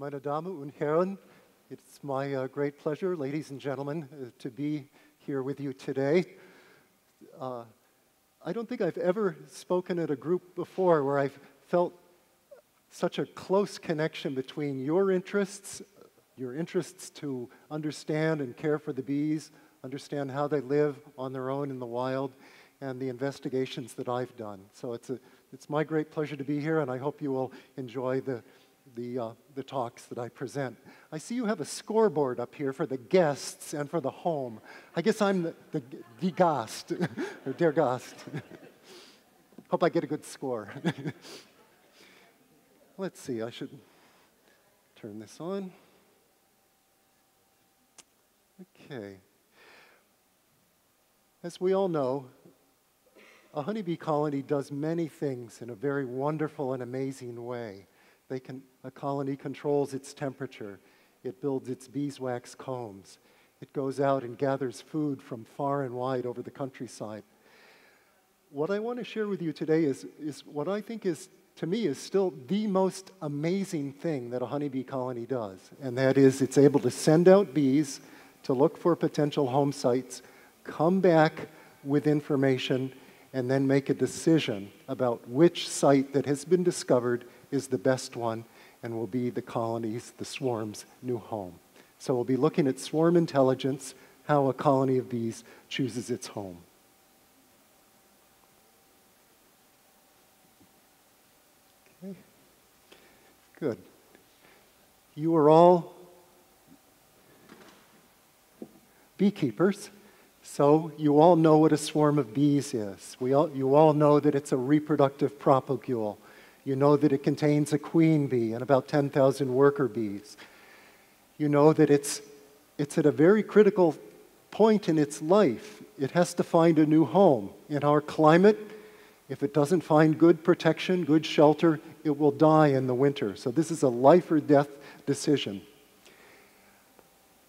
Meine Damen und Herren, it's my great pleasure, ladies and gentlemen, to be here with you today. I don't think I've ever spoken at a group before where I've felt such a close connection between your interests to understand and care for the bees, understand how they live on their own in the wild, and the investigations that I've done. So it's my great pleasure to be here, and I hope you will enjoy the talks that I present. I see you have a scoreboard up here for the guests and for the home. I guess I'm the Gast, or der Gast. Hope I get a good score. Let's see, I should turn this on. Okay. As we all know, a honeybee colony does many things in a very wonderful and amazing way. A colony controls its temperature. It builds its beeswax combs. It goes out and gathers food from far and wide over the countryside. What I want to share with you today is what I think is, to me, is still the most amazing thing that a honeybee colony does, and that is it's able to send out bees to look for potential home sites, come back with information, and then make a decision about which site that has been discovered is the best one and will be the colony's, the swarm's, new home. So we'll be looking at swarm intelligence, how a colony of bees chooses its home. Okay. Good. You are all beekeepers, so you all know what a swarm of bees is. You all know that it's a reproductive propagule. You know that it contains a queen bee and about 10,000 worker bees. You know that it's at a very critical point in its life. It has to find a new home. In our climate, if it doesn't find good protection, good shelter, it will die in the winter. So this is a life or death decision.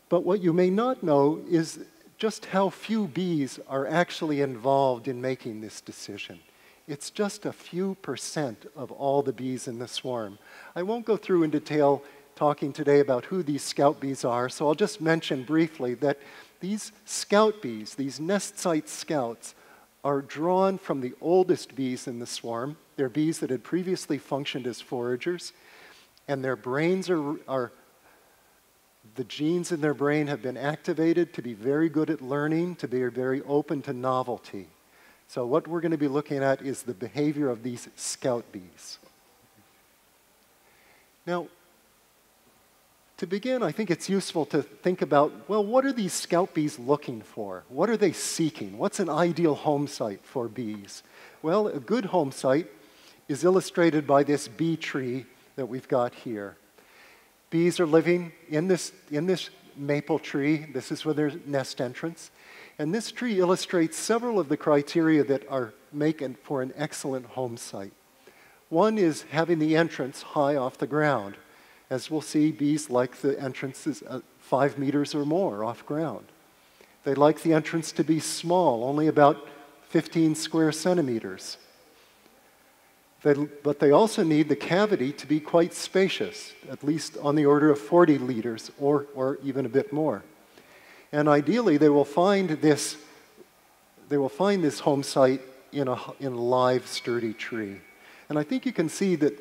But what you may not know is just how few bees are actually involved in making this decision. It's just a few % of all the bees in the swarm. I won't go through in detail talking today about who these scout bees are, so I'll just mention briefly that these scout bees, these nest site scouts, are drawn from the oldest bees in the swarm. They're bees that had previously functioned as foragers, and their brains the genes in their brain have been activated to be very good at learning, to be very open to novelty. So what we're going to be looking at is the behavior of these scout bees. Now, to begin, I think it's useful to think about, well, what are these scout bees looking for? What are they seeking? What's an ideal home site for bees? Well, a good home site is illustrated by this bee tree that we've got here. Bees are living in this maple tree. This is where their nest entrance. And this tree illustrates several of the criteria that are making for an excellent home site. One is having the entrance high off the ground. As we'll see, bees like the entrances 5 meters or more off ground. They like the entrance to be small, only about 15 square centimeters. But they also need the cavity to be quite spacious, at least on the order of 40 liters or even a bit more. And ideally, they will find this home site in a live, sturdy tree. And I think you can see that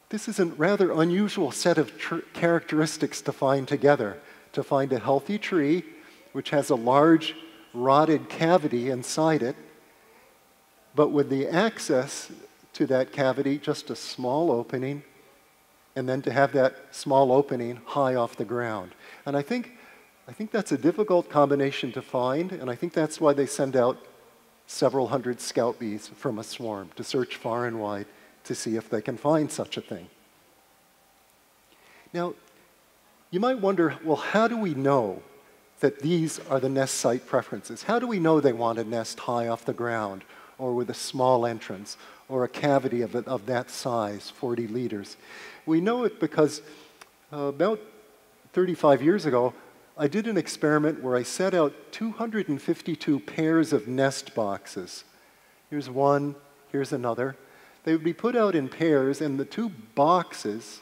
this is a rather unusual set of characteristics to find together. To find a healthy tree, which has a large rotted cavity inside it, but with the access to that cavity, just a small opening, and then to have that small opening high off the ground. And I think that's a difficult combination to find, and I think that's why they send out several hundred scout bees from a swarm to search far and wide to see if they can find such a thing. Now, you might wonder, well, how do we know that these are the nest site preferences? How do we know they want a nest high off the ground or with a small entrance or a cavity of that size, 40 liters? We know it because about 35 years ago, I did an experiment where I set out 252 pairs of nest boxes. Here's one, here's another. They would be put out in pairs, and the two boxes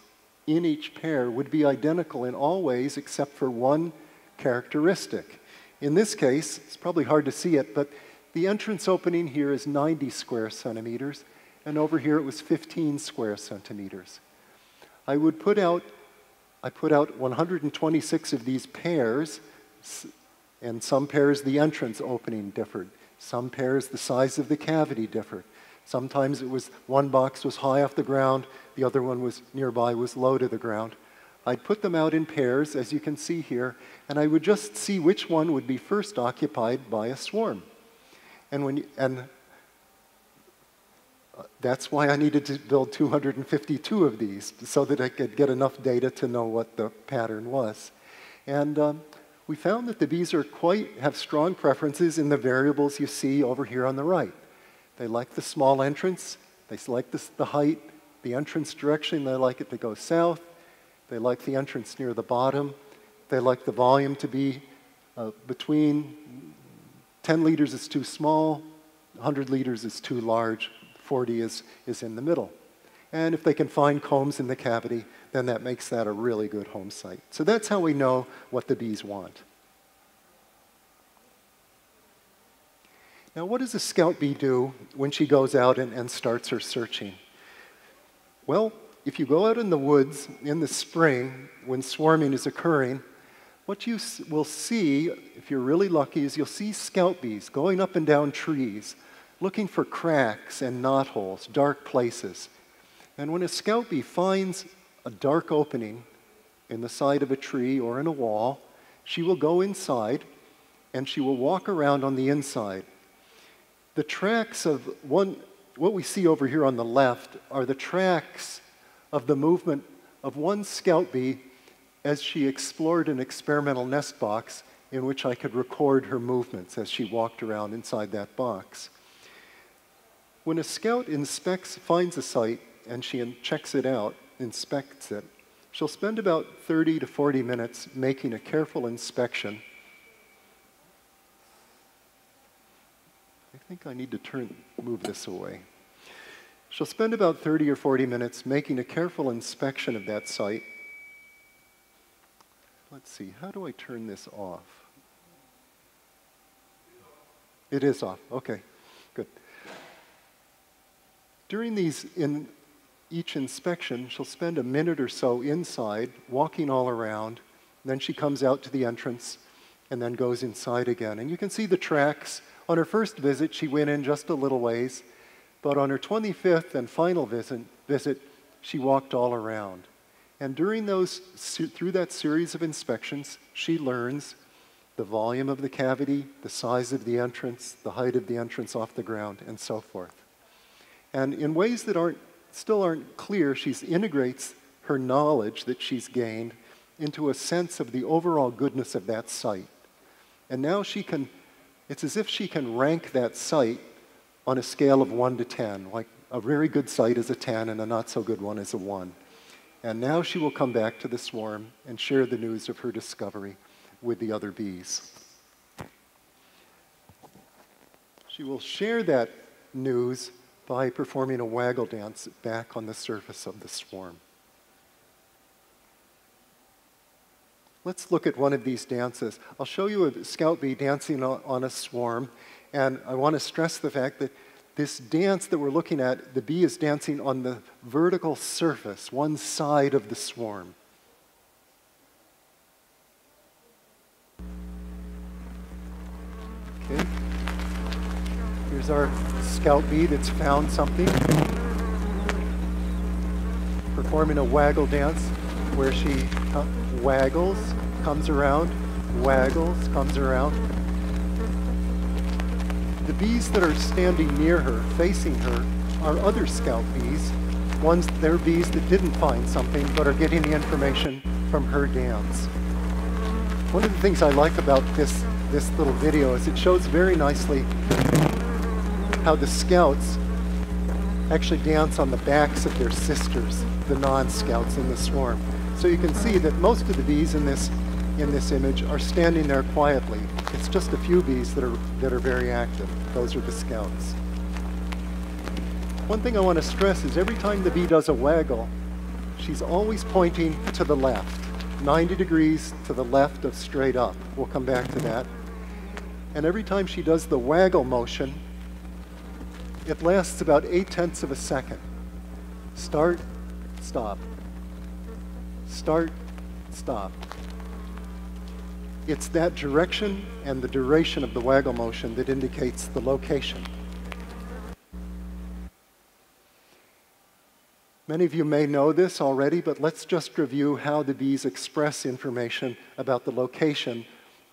in each pair would be identical in all ways except for one characteristic. In this case, it's probably hard to see it, but the entrance opening here is 90 square centimeters, and over here it was 15 square centimeters. I put out 126 of these pairs, and some pairs the entrance opening differed. Some pairs the size of the cavity differed. Sometimes it was one box was high off the ground, the other one was nearby, was low to the ground. I'd put them out in pairs, as you can see here, and I would just see which one would be first occupied by a swarm. That's why I needed to build 252 of these, so that I could get enough data to know what the pattern was. And we found that the bees have strong preferences in the variables you see over here on the right. They like the small entrance, they like the height, the entrance direction, they like it to go south, they like the entrance near the bottom, they like the volume to be between 10 liters is too small, 100 liters is too large, 40 is in the middle. And if they can find combs in the cavity, then that makes that a really good home site. So that's how we know what the bees want. Now, what does a scout bee do when she goes out and starts her searching? Well, if you go out in the woods in the spring when swarming is occurring, what you will see, if you're really lucky, is you'll see scout bees going up and down trees, looking for cracks and knotholes, dark places. And when a scout bee finds a dark opening in the side of a tree or in a wall, she will go inside and she will walk around on the inside. The tracks of what we see over here on the left are the tracks of the movement of one scout bee as she explored an experimental nest box in which I could record her movements as she walked around inside that box. When a scout finds a site and she checks it out, inspects it, she'll spend about 30 to 40 minutes making a careful inspection. I think I need to move this away. She'll spend about 30 or 40 minutes making a careful inspection of that site. Let's see, how do I turn this off? It is off, okay, good. During each inspection, she'll spend a minute or so inside, walking all around, then she comes out to the entrance and then goes inside again. And you can see the tracks. On her first visit, she went in just a little ways, but on her 25th and final visit, she walked all around. And through that series of inspections, she learns the volume of the cavity, the size of the entrance, the height of the entrance off the ground, and so forth. And in ways that still aren't clear, she integrates her knowledge that she's gained into a sense of the overall goodness of that site. And now it's as if she can rank that site on a scale of 1 to 10, like a very good site is a 10 and a not so good one is a 1. And now she will come back to the swarm and share the news of her discovery with the other bees. She will share that news by performing a waggle dance back on the surface of the swarm. Let's look at one of these dances. I'll show you a scout bee dancing on a swarm, and I want to stress the fact that this dance that we're looking at, the bee is dancing on the vertical surface, one side of the swarm. Okay. Here's our scout bee that's found something, performing a waggle dance where she waggles, comes around, waggles, comes around. The bees that are standing near her, facing her, are other scout bees. They're bees that didn't find something but are getting the information from her dance. One of the things I like about this little video is it shows very nicely how the scouts actually dance on the backs of their sisters, the non-scouts in the swarm. So you can see that most of the bees in this image are standing there quietly. It's just a few bees that are very active. Those are the scouts. One thing I want to stress is every time the bee does a waggle, She's always pointing to the left, 90 degrees to the left of straight up. We'll come back to that. And every time she does the waggle motion, it lasts about 0.8 of a second. Start, stop. Start, stop. It's that direction and the duration of the waggle motion that indicates the location. Many of you may know this already, but let's just review how the bees express information about the location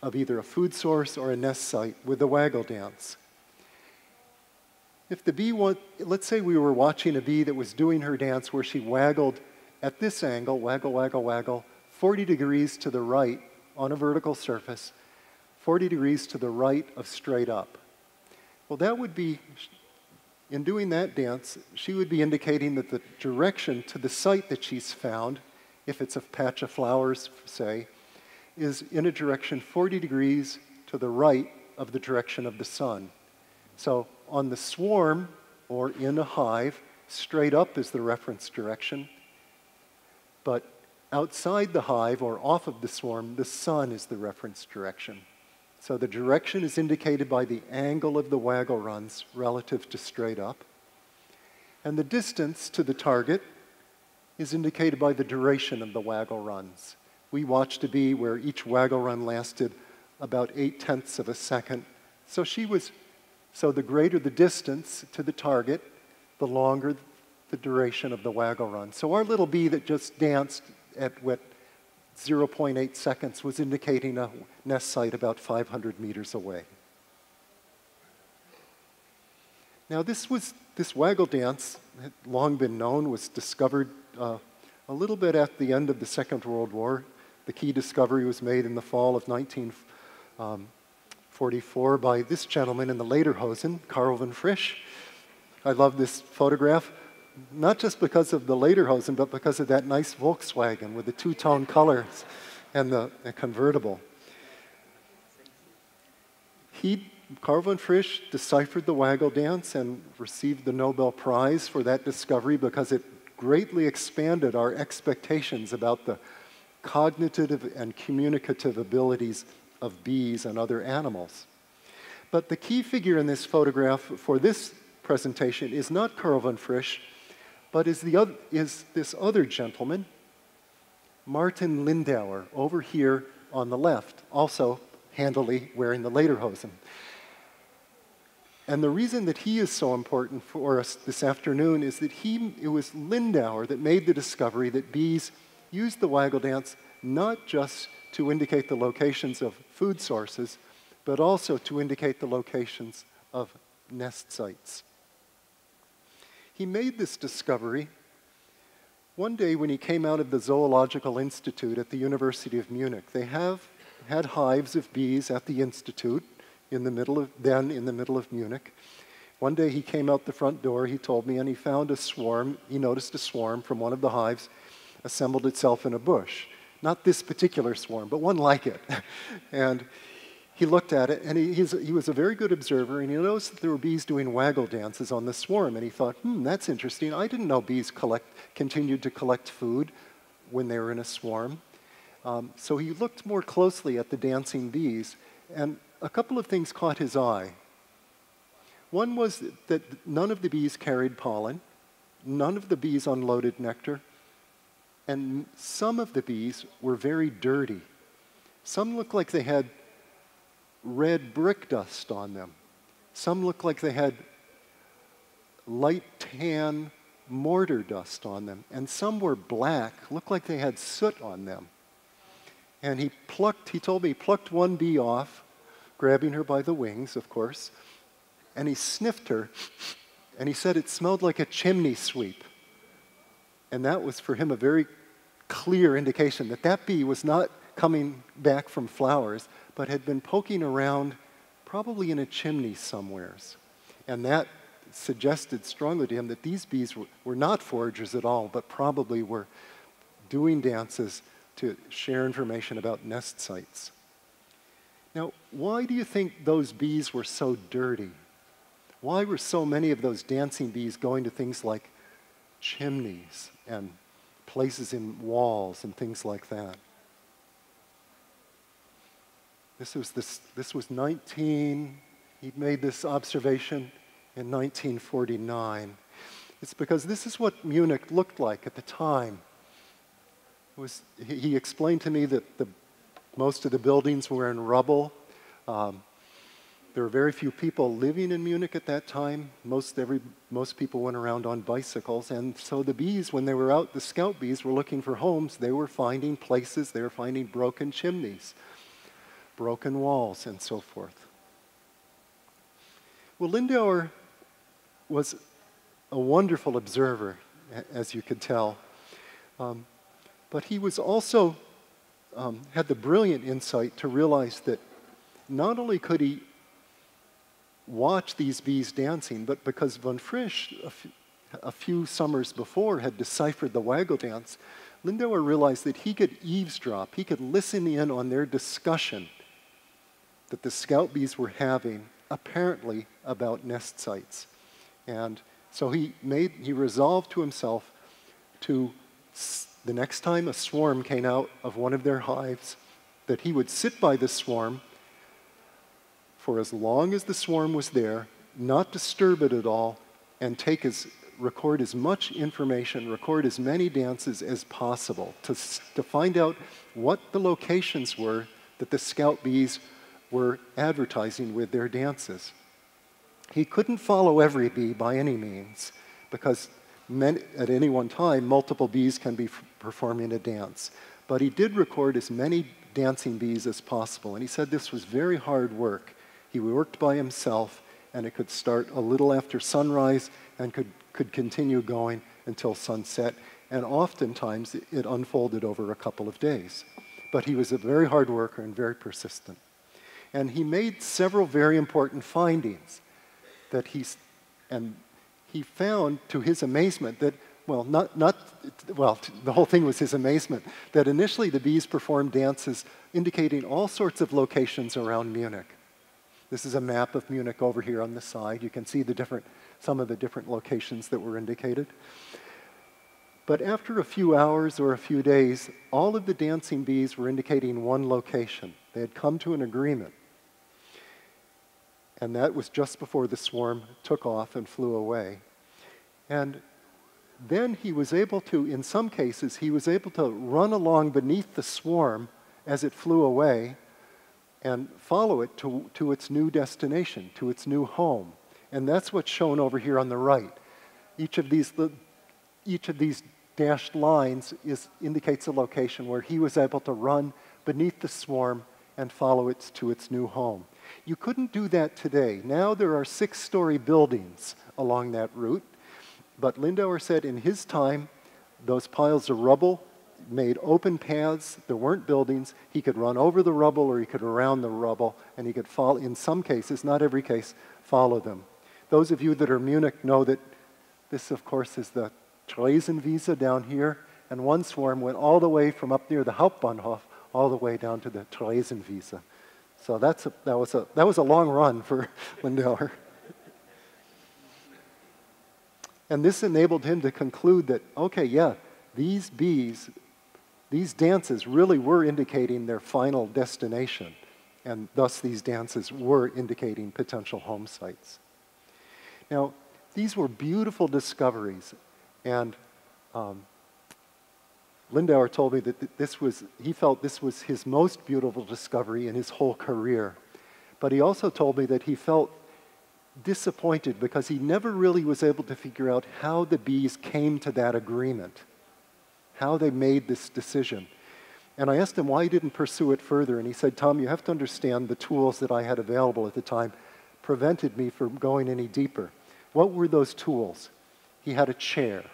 of either a food source or a nest site with the waggle dance. If the bee let's say we were watching a bee that was doing her dance where she waggled at this angle, waggle, waggle, waggle, 40 degrees to the right on a vertical surface, 40 degrees to the right of straight up. Well, that would be, in doing that dance, she would be indicating that the direction to the site that she's found, if it's a patch of flowers, say, is in a direction 40 degrees to the right of the direction of the sun. So on the swarm, or in a hive, straight up is the reference direction, but outside the hive, or off of the swarm, the sun is the reference direction. So the direction is indicated by the angle of the waggle runs relative to straight up. And the distance to the target is indicated by the duration of the waggle runs. We watched a bee where each waggle run lasted about 0.8 of a second. So the greater the distance to the target, the longer the duration of the waggle run. So our little bee that just danced at 0.8 seconds was indicating a nest site about 500 meters away. Now this waggle dance had long been known, was discovered a little bit at the end of the Second World War. The key discovery was made in the fall of 1944 by this gentleman in the Lederhosen, Karl von Frisch. I love this photograph, not just because of the Lederhosen, but because of that nice Volkswagen with the two-tone colors and the convertible. Karl von Frisch deciphered the waggle dance and received the Nobel Prize for that discovery because it greatly expanded our expectations about the cognitive and communicative abilities of bees and other animals. But the key figure in this photograph for this presentation is not Karl von Frisch, but is this other gentleman, Martin Lindauer, over here on the left, also handily wearing the Lederhosen. And the reason that he is so important for us this afternoon is that it was Lindauer that made the discovery that bees use the waggle dance not just to indicate the locations of food sources, but also to indicate the locations of nest sites. He made this discovery one day when he came out of the Zoological Institute at the University of Munich. They had hives of bees at the institute in the middle of Munich. One day he came out the front door, he told me, and he found a swarm. He noticed a swarm from one of the hives assembled itself in a bush. Not this particular swarm, but one like it. And he looked at it, and he was a very good observer, and he noticed that there were bees doing waggle dances on the swarm, and he thought, that's interesting. I didn't know bees continued to collect food when they were in a swarm. So he looked more closely at the dancing bees, and a couple of things caught his eye. One was that none of the bees carried pollen, none of the bees unloaded nectar, and some of the bees were very dirty. Some looked like they had red brick dust on them. Some looked like they had light tan mortar dust on them. And some were black, looked like they had soot on them. And he told me he plucked one bee off, grabbing her by the wings, of course, and he sniffed her, and he said it smelled like a chimney sweep. And that was for him a very clear indication that that bee was not coming back from flowers, but had been poking around probably in a chimney somewheres. And that suggested strongly to him that these bees were not foragers at all, but probably were doing dances to share information about nest sites. Now, why do you think those bees were so dirty? Why were so many of those dancing bees going to things like chimneys and places in walls and things like that. He'd made this observation in 1949. It's because this is what Munich looked like at the time. He explained to me that most of the buildings were in rubble. There were very few people living in Munich at that time. Most people went around on bicycles, and so the bees, when they were out, the scout bees were looking for homes. They were finding places, they were finding broken chimneys, broken walls, and so forth. Well, Lindauer was a wonderful observer, as you could tell, but he was also had the brilliant insight to realize that not only could he watch these bees dancing, but because von Frisch, a few summers before, had deciphered the waggle dance, Lindauer realized that he could eavesdrop, he could listen in on their discussion that the scout bees were having, apparently about nest sites. And so he resolved to himself to, the next time a swarm came out of one of their hives, that he would sit by the swarm for as long as the swarm was there, not disturb it at all, and record as much information, record as many dances as possible to find out what the locations were that the scout bees were advertising with their dances. He couldn't follow every bee by any means, because at any one time, multiple bees can be performing a dance. But he did record as many dancing bees as possible, and he said this was very hard work. He worked by himself, and it could start a little after sunrise and could continue going until sunset, and oftentimes it unfolded over a couple of days. But he was a very hard worker and very persistent. And he made several very important findings that he found, to his amazement, that, the whole thing was his amazement, that initially the bees performed dances indicating all sorts of locations around Munich. This is a map of Munich over here on the side. You can see some of the different locations that were indicated. But after a few hours or a few days, all of the dancing bees were indicating one location. They had come to an agreement. And that was just before the swarm took off and flew away. And then he was able to, in some cases, he was able to run along beneath the swarm as it flew away and follow it to its new destination, to its new home. And that's what's shown over here on the right. Each of these dashed lines indicates a location where he was able to run beneath the swarm and follow it to its new home. You couldn't do that today. Now there are 6-story buildings along that route, but Lindauer said in his time, those piles of rubble made open paths. There weren't buildings. He could run over the rubble or he could around the rubble, and he could follow, in some cases, not every case, follow them. Those of you that are Munich know that this, of course, is the Theresienwiese down here, and one swarm went all the way from up near the Hauptbahnhof all the way down to the Theresienwiese. So that was a long run for Lindauer. And this enabled him to conclude that, okay, yeah, these bees, these dances really were indicating their final destination, and thus these dances were indicating potential home sites. Now, these were beautiful discoveries, and Lindauer told me that he felt this was his most beautiful discovery in his whole career. But he also told me that he felt disappointed because he never really was able to figure out how the bees came to that agreement, how they made this decision. And I asked him why he didn't pursue it further, and he said, Tom, you have to understand the tools that I had available at the time prevented me from going any deeper. What were those tools? He had a chair.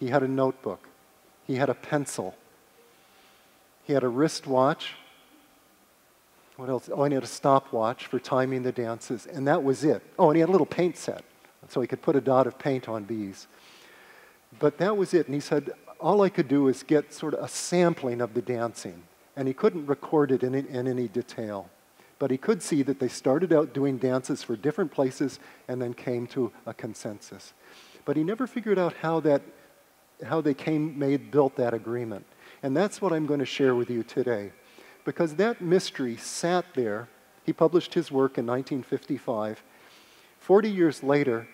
He had a notebook. He had a pencil. He had a wristwatch. What else? Oh, and he had a stopwatch for timing the dances, and that was it. Oh, and he had a little paint set, so he could put a dot of paint on bees. But that was it, and he said, all I could do is get sort of a sampling of the dancing, and he couldn't record it in any detail. But he could see that they started out doing dances for different places and then came to a consensus. But he never figured out how that built that agreement. And that's what I'm going to share with you today. Because that mystery sat there. He published his work in 1955. 40 years later,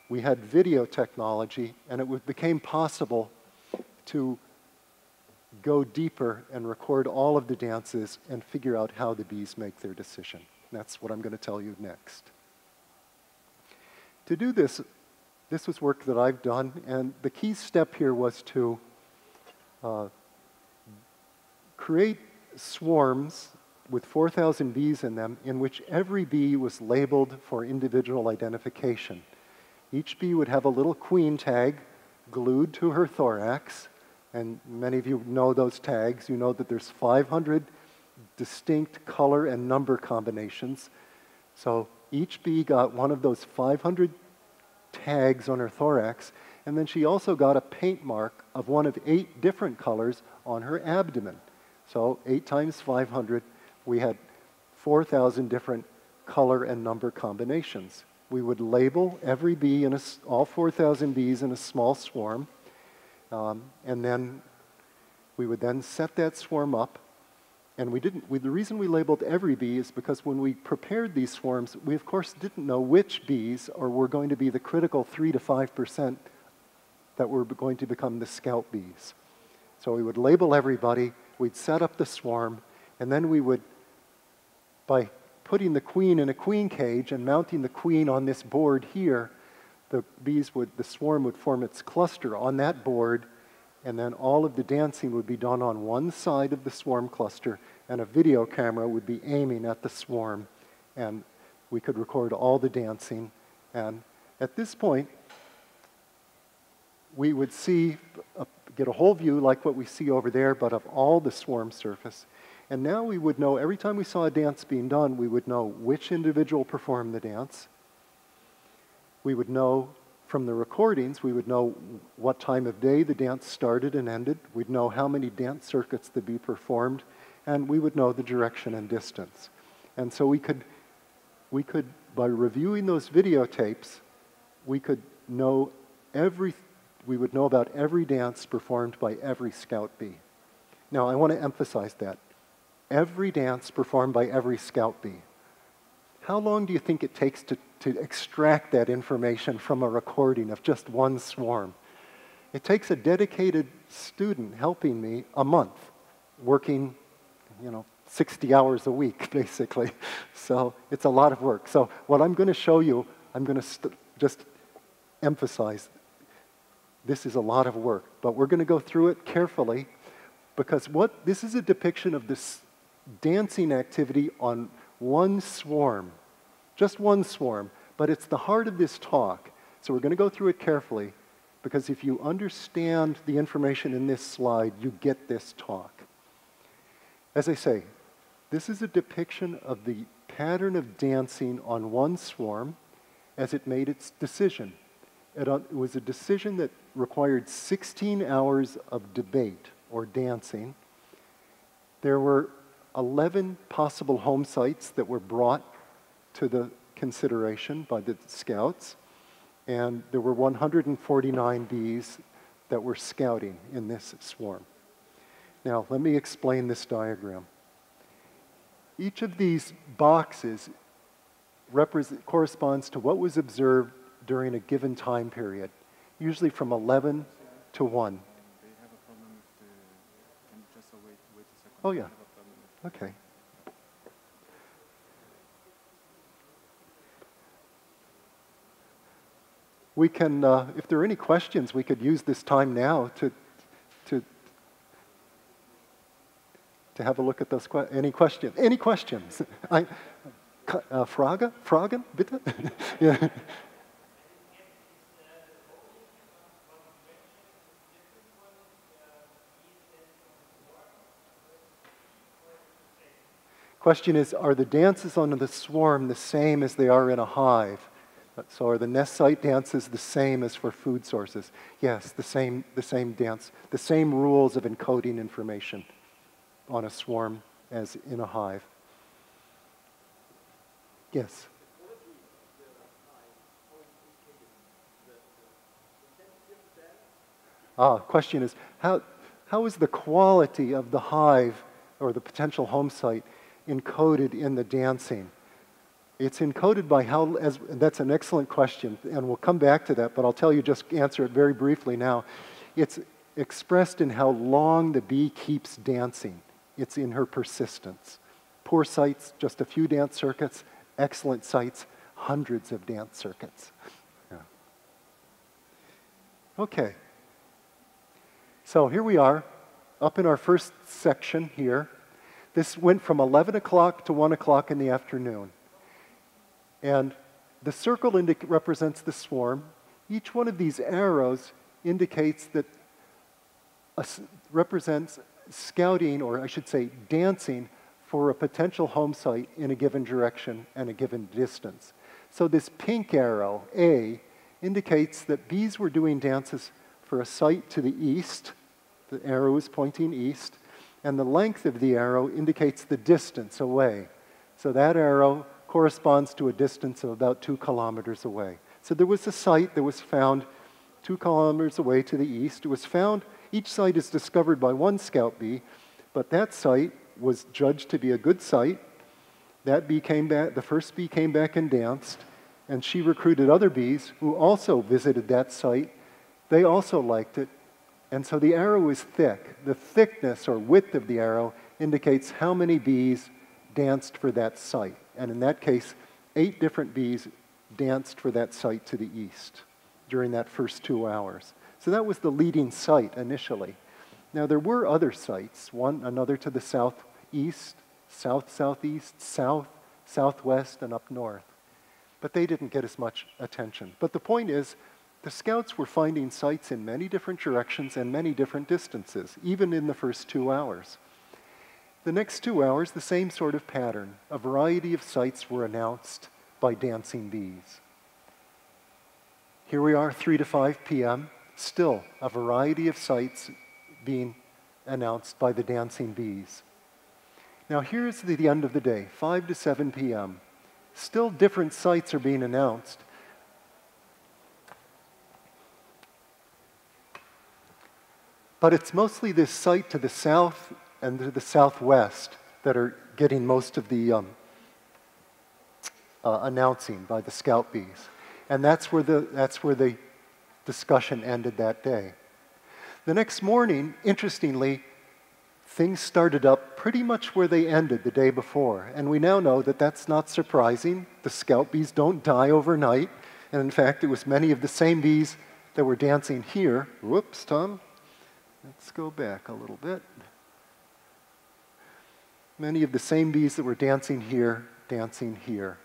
we had video technology, and it became possible to go deeper and record all of the dances and figure out how the bees make their decision. That's what I'm going to tell you next. To do this, this was work that I've done, and the key step here was to create swarms with 4,000 bees in them, in which every bee was labeled for individual identification. Each bee would have a little queen tag glued to her thorax, and many of you know those tags. You know that there's 500 distinct color and number combinations. So each bee got one of those 500 tags on her thorax, and then she also got a paint mark of one of 8 different colors on her abdomen. So 8 times 500, we had 4,000 different color and number combinations. We would label every bee, all 4,000 bees in a small swarm, and then we would then set that swarm up. And the reason we labeled every bee is because when we prepared these swarms, we of course didn't know which bees were going to be the critical 3 to 5% that were going to become the scout bees. So we would label everybody, we'd set up the swarm, and then we would, by putting the queen in a queen cage and mounting the queen on this board here, the swarm would form its cluster on that board, and then all of the dancing would be done on one side of the swarm cluster, and a video camera would be aiming at the swarm, and we could record all the dancing. And at this point, we would get a whole view like what we see over there, but of all the swarm surface. And now we would know, every time we saw a dance being done, we would know which individual performed the dance. We would know from the recordings, we would know what time of day the dance started and ended. We'd know how many dance circuits the bee performed, and we would know the direction and distance. And so we could, by reviewing those videotapes, we would know about every dance performed by every scout bee. Now, I want to emphasize that. Every dance performed by every scout bee. How long do you think it takes to extract that information from a recording of just one swarm? It takes a dedicated student helping me a month, working, 60 hours a week, basically. So it's a lot of work. So what I'm going to show you, I'm going to just emphasize, this is a lot of work, but we're going to go through it carefully, because this is a depiction of this dancing activity on one swarm, just one swarm, but it's the heart of this talk. So we're going to go through it carefully, because if you understand the information in this slide, you get this talk. As I say, this is a depiction of the pattern of dancing on one swarm as it made its decision. It was a decision that required 16 hours of debate or dancing. There were 11 possible home sites that were brought to the consideration by the scouts, and there were 149 bees that were scouting in this swarm. Now, let me explain this diagram. Each of these boxes corresponds to what was observed during a given time period, usually from 11 to 1. They have a problem with can you just wait a second? Oh, yeah. Okay. We can, if there are any questions, we could use this time now to have a look at those questions. Any questions? Any questions? Fragen, bitte? Yeah. Question is, are the dances on the swarm the same as they are in a hive? So are the nest site dances the same as for food sources? Yes, the same dance, the same rules of encoding information on a swarm as in a hive. Yes? Question is, how is the quality of the hive or the potential home site encoded in the dancing? It's encoded by that's an excellent question, and we'll come back to that, but I'll tell you, just answer it very briefly now. It's expressed in how long the bee keeps dancing. It's in her persistence. Poor sites, just a few dance circuits. Excellent sites, hundreds of dance circuits. Yeah. Okay. So here we are, up in our first section here. This went from 11 o'clock to 1 o'clock in the afternoon. And the circle represents the swarm. Each one of these arrows indicates that represents scouting, or I should say dancing, for a potential home site in a given direction and a given distance. So this pink arrow, A, indicates that bees were doing dances for a site to the east. The arrow is pointing east. And the length of the arrow indicates the distance away. So that arrow corresponds to a distance of about 2 kilometers away. So there was a site that was found 2 kilometers away to the east. It was found, each site is discovered by one scout bee, but that site was judged to be a good site. That bee came back, the first bee came back and danced, and she recruited other bees who also visited that site. They also liked it, and so the arrow is thick. The thickness or width of the arrow indicates how many bees danced for that site. And in that case, 8 different bees danced for that site to the east during that first 2 hours. So that was the leading site initially. Now there were other sites, another to the southeast, south-southeast, south, southwest, and up north. But they didn't get as much attention. But the point is, the scouts were finding sites in many different directions and many different distances, even in the first 2 hours. The next 2 hours, the same sort of pattern. A variety of sites were announced by dancing bees. Here we are, 3 to 5 p.m., still a variety of sites being announced by the dancing bees. Now here's the end of the day, 5 to 7 p.m. Still different sites are being announced. But it's mostly this site to the south and to the southwest that are getting most of the announcing by the scout bees. And that's where the discussion ended that day. The next morning, interestingly, things started up pretty much where they ended the day before. And we now know that that's not surprising. The scout bees don't die overnight. And in fact, it was many of the same bees that were dancing here. Whoops, Tom. Let's go back a little bit. Many of the same bees that were dancing here, dancing here.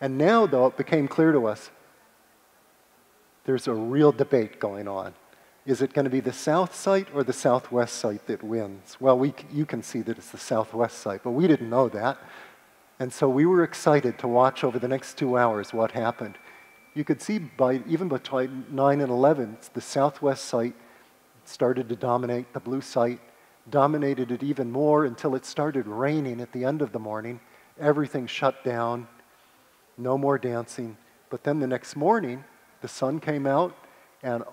And now, though, it became clear to us, there's a real debate going on. Is it going to be the south site or the southwest site that wins? Well, you can see that it's the southwest site, but we didn't know that. And so we were excited to watch over the next 2 hours what happened. You could see even between 9 and 11, the southwest site started to dominate. The blue site dominated it even more until it started raining at the end of the morning. Everything shut down, no more dancing. But then the next morning, the sun came out, and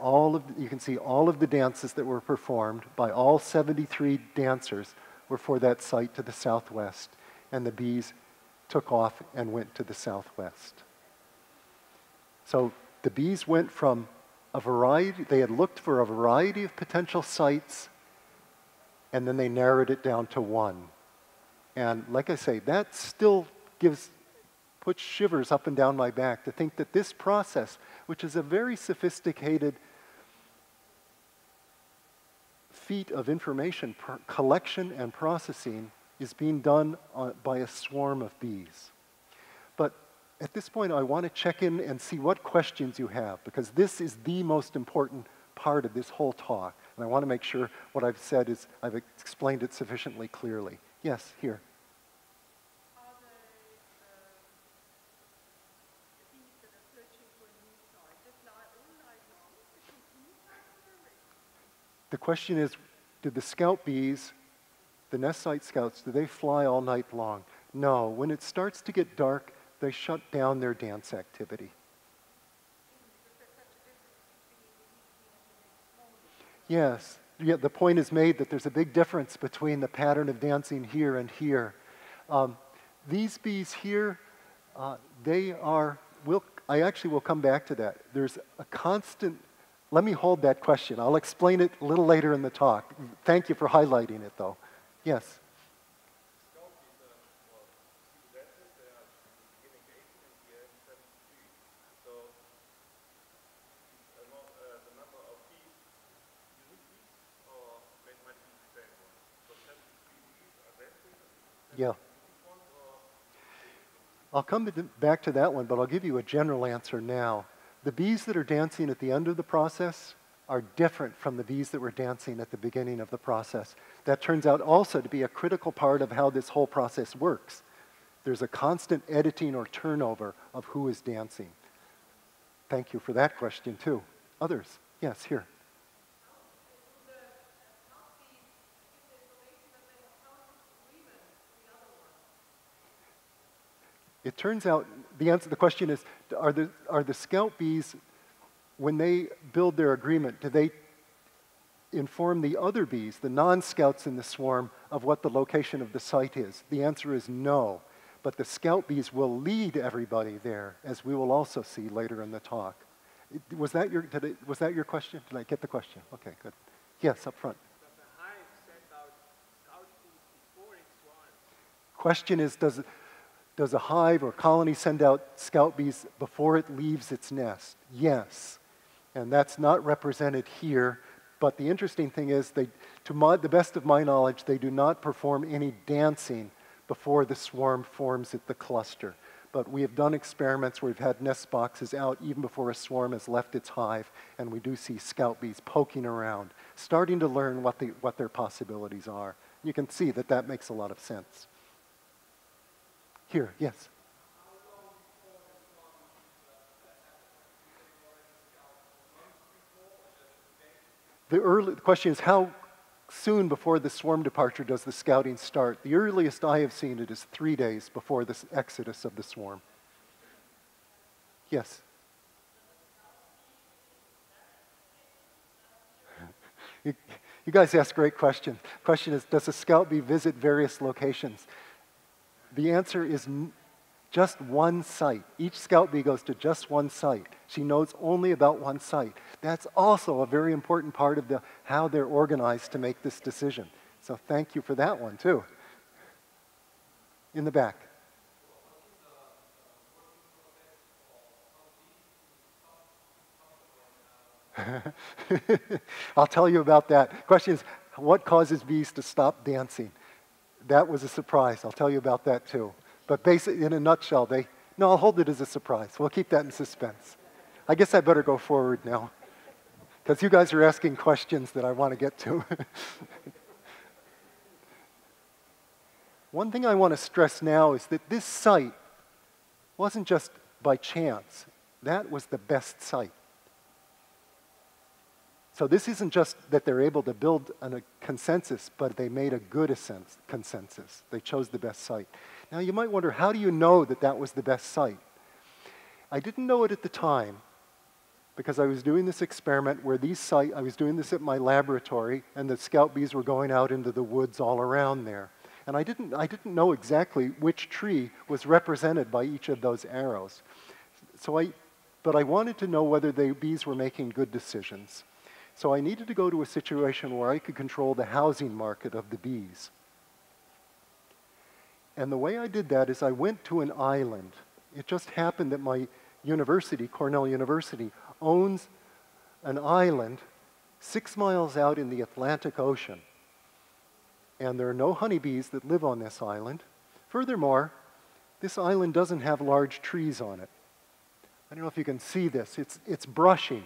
you can see all of the dances that were performed by all 73 dancers were for that site to the southwest, and the bees took off and went to the southwest. So the bees went from a variety, they had looked for a variety of potential sites, and then they narrowed it down to one. And like I say, that still puts shivers up and down my back to think that this process, which is a very sophisticated feat of information collection and processing, is being done by a swarm of bees. But at this point, I want to check in and see what questions you have, because this is the most important part of this whole talk. And I want to make sure what I've said is, I've explained it sufficiently clearly. Yes, here. The question is, do the scout bees, the nest site scouts, do they fly all night long? No. When it starts to get dark, they shut down their dance activity. Yes. Yeah, the point is made that there's a big difference between the pattern of dancing here and here. These bees here, I actually will come back to that. There's a constant, let me hold that question. I'll explain it a little later in the talk. Thank you for highlighting it though. Yes. Yeah. I'll come back to that one, but I'll give you a general answer now. The bees that are dancing at the end of the process are different from the bees that were dancing at the beginning of the process. That turns out also to be a critical part of how this whole process works. There's a constant editing or turnover of who is dancing. Thank you for that question too. Others? Yes, here. It turns out the question is, are the scout bees, when they build their agreement, do they inform the other bees, the non-scouts in the swarm, of what the location of the site is? The answer is no. But the scout bees will lead everybody there, as we will also see later in the talk. Was that your question? Did I get the question? Okay, good. Yes, up front. Does the hive send out scout bees before it swarms? Question is, does a hive or colony send out scout bees before it leaves its nest? Yes. And that's not represented here. But the interesting thing is, to the best of my knowledge, they do not perform any dancing before the swarm forms at the cluster. But we have done experiments where we've had nest boxes out even before a swarm has left its hive, and we do see scout bees poking around, starting to learn what their possibilities are. You can see that makes a lot of sense. Here, yes. The question is, how soon before the swarm departure does the scouting start? The earliest I have seen it is 3 days before the exodus of the swarm. Yes. You guys ask great questions. Question is, does a scout bee visit various locations? The answer is just one site. Each scout bee goes to just one site. She knows only about one site. That's also a very important part of how they're organized to make this decision. So thank you for that one too. In the back. I'll tell you about that. Question is, what causes bees to stop dancing? That was a surprise. I'll tell you about that too. But basically, in a nutshell, I'll hold it as a surprise. We'll keep that in suspense. I guess I better go forward now, because you guys are asking questions that I want to get to. One thing I want to stress now is that this site wasn't just by chance. That was the best site. So this isn't just that they're able to build a consensus, but they made a good consensus. They chose the best site. Now you might wonder, how do you know that was the best site? I didn't know it at the time, because I was doing this experiment where I was doing this at my laboratory, and the scout bees were going out into the woods all around there. And I didn't know exactly which tree was represented by each of those arrows. But I wanted to know whether the bees were making good decisions. So I needed to go to a situation where I could control the housing market of the bees. And the way I did that is I went to an island. It just happened that my university, Cornell University, owns an island 6 miles out in the Atlantic Ocean. And there are no honeybees that live on this island. Furthermore, this island doesn't have large trees on it. I don't know if you can see this. It's brushy.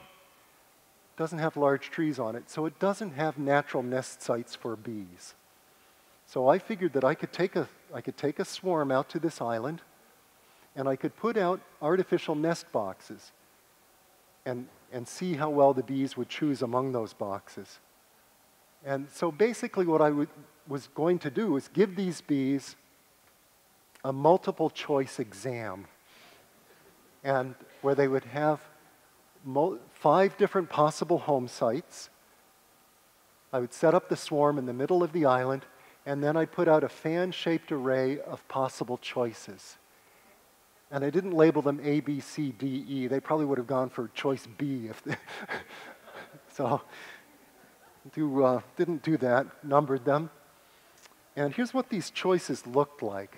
It doesn't have large trees on it, so it doesn't have natural nest sites for bees. So I figured that I could take a swarm out to this island, and I could put out artificial nest boxes and see how well the bees would choose among those boxes. And so basically what I was going to do is give these bees a multiple choice exam, and where they would have 5 different possible home sites, I would set up the swarm in the middle of the island, and then I'd put out a fan-shaped array of possible choices. And I didn't label them A, B, C, D, E. They probably would have gone for choice B if they so didn't do that, numbered them. And here's what these choices looked like.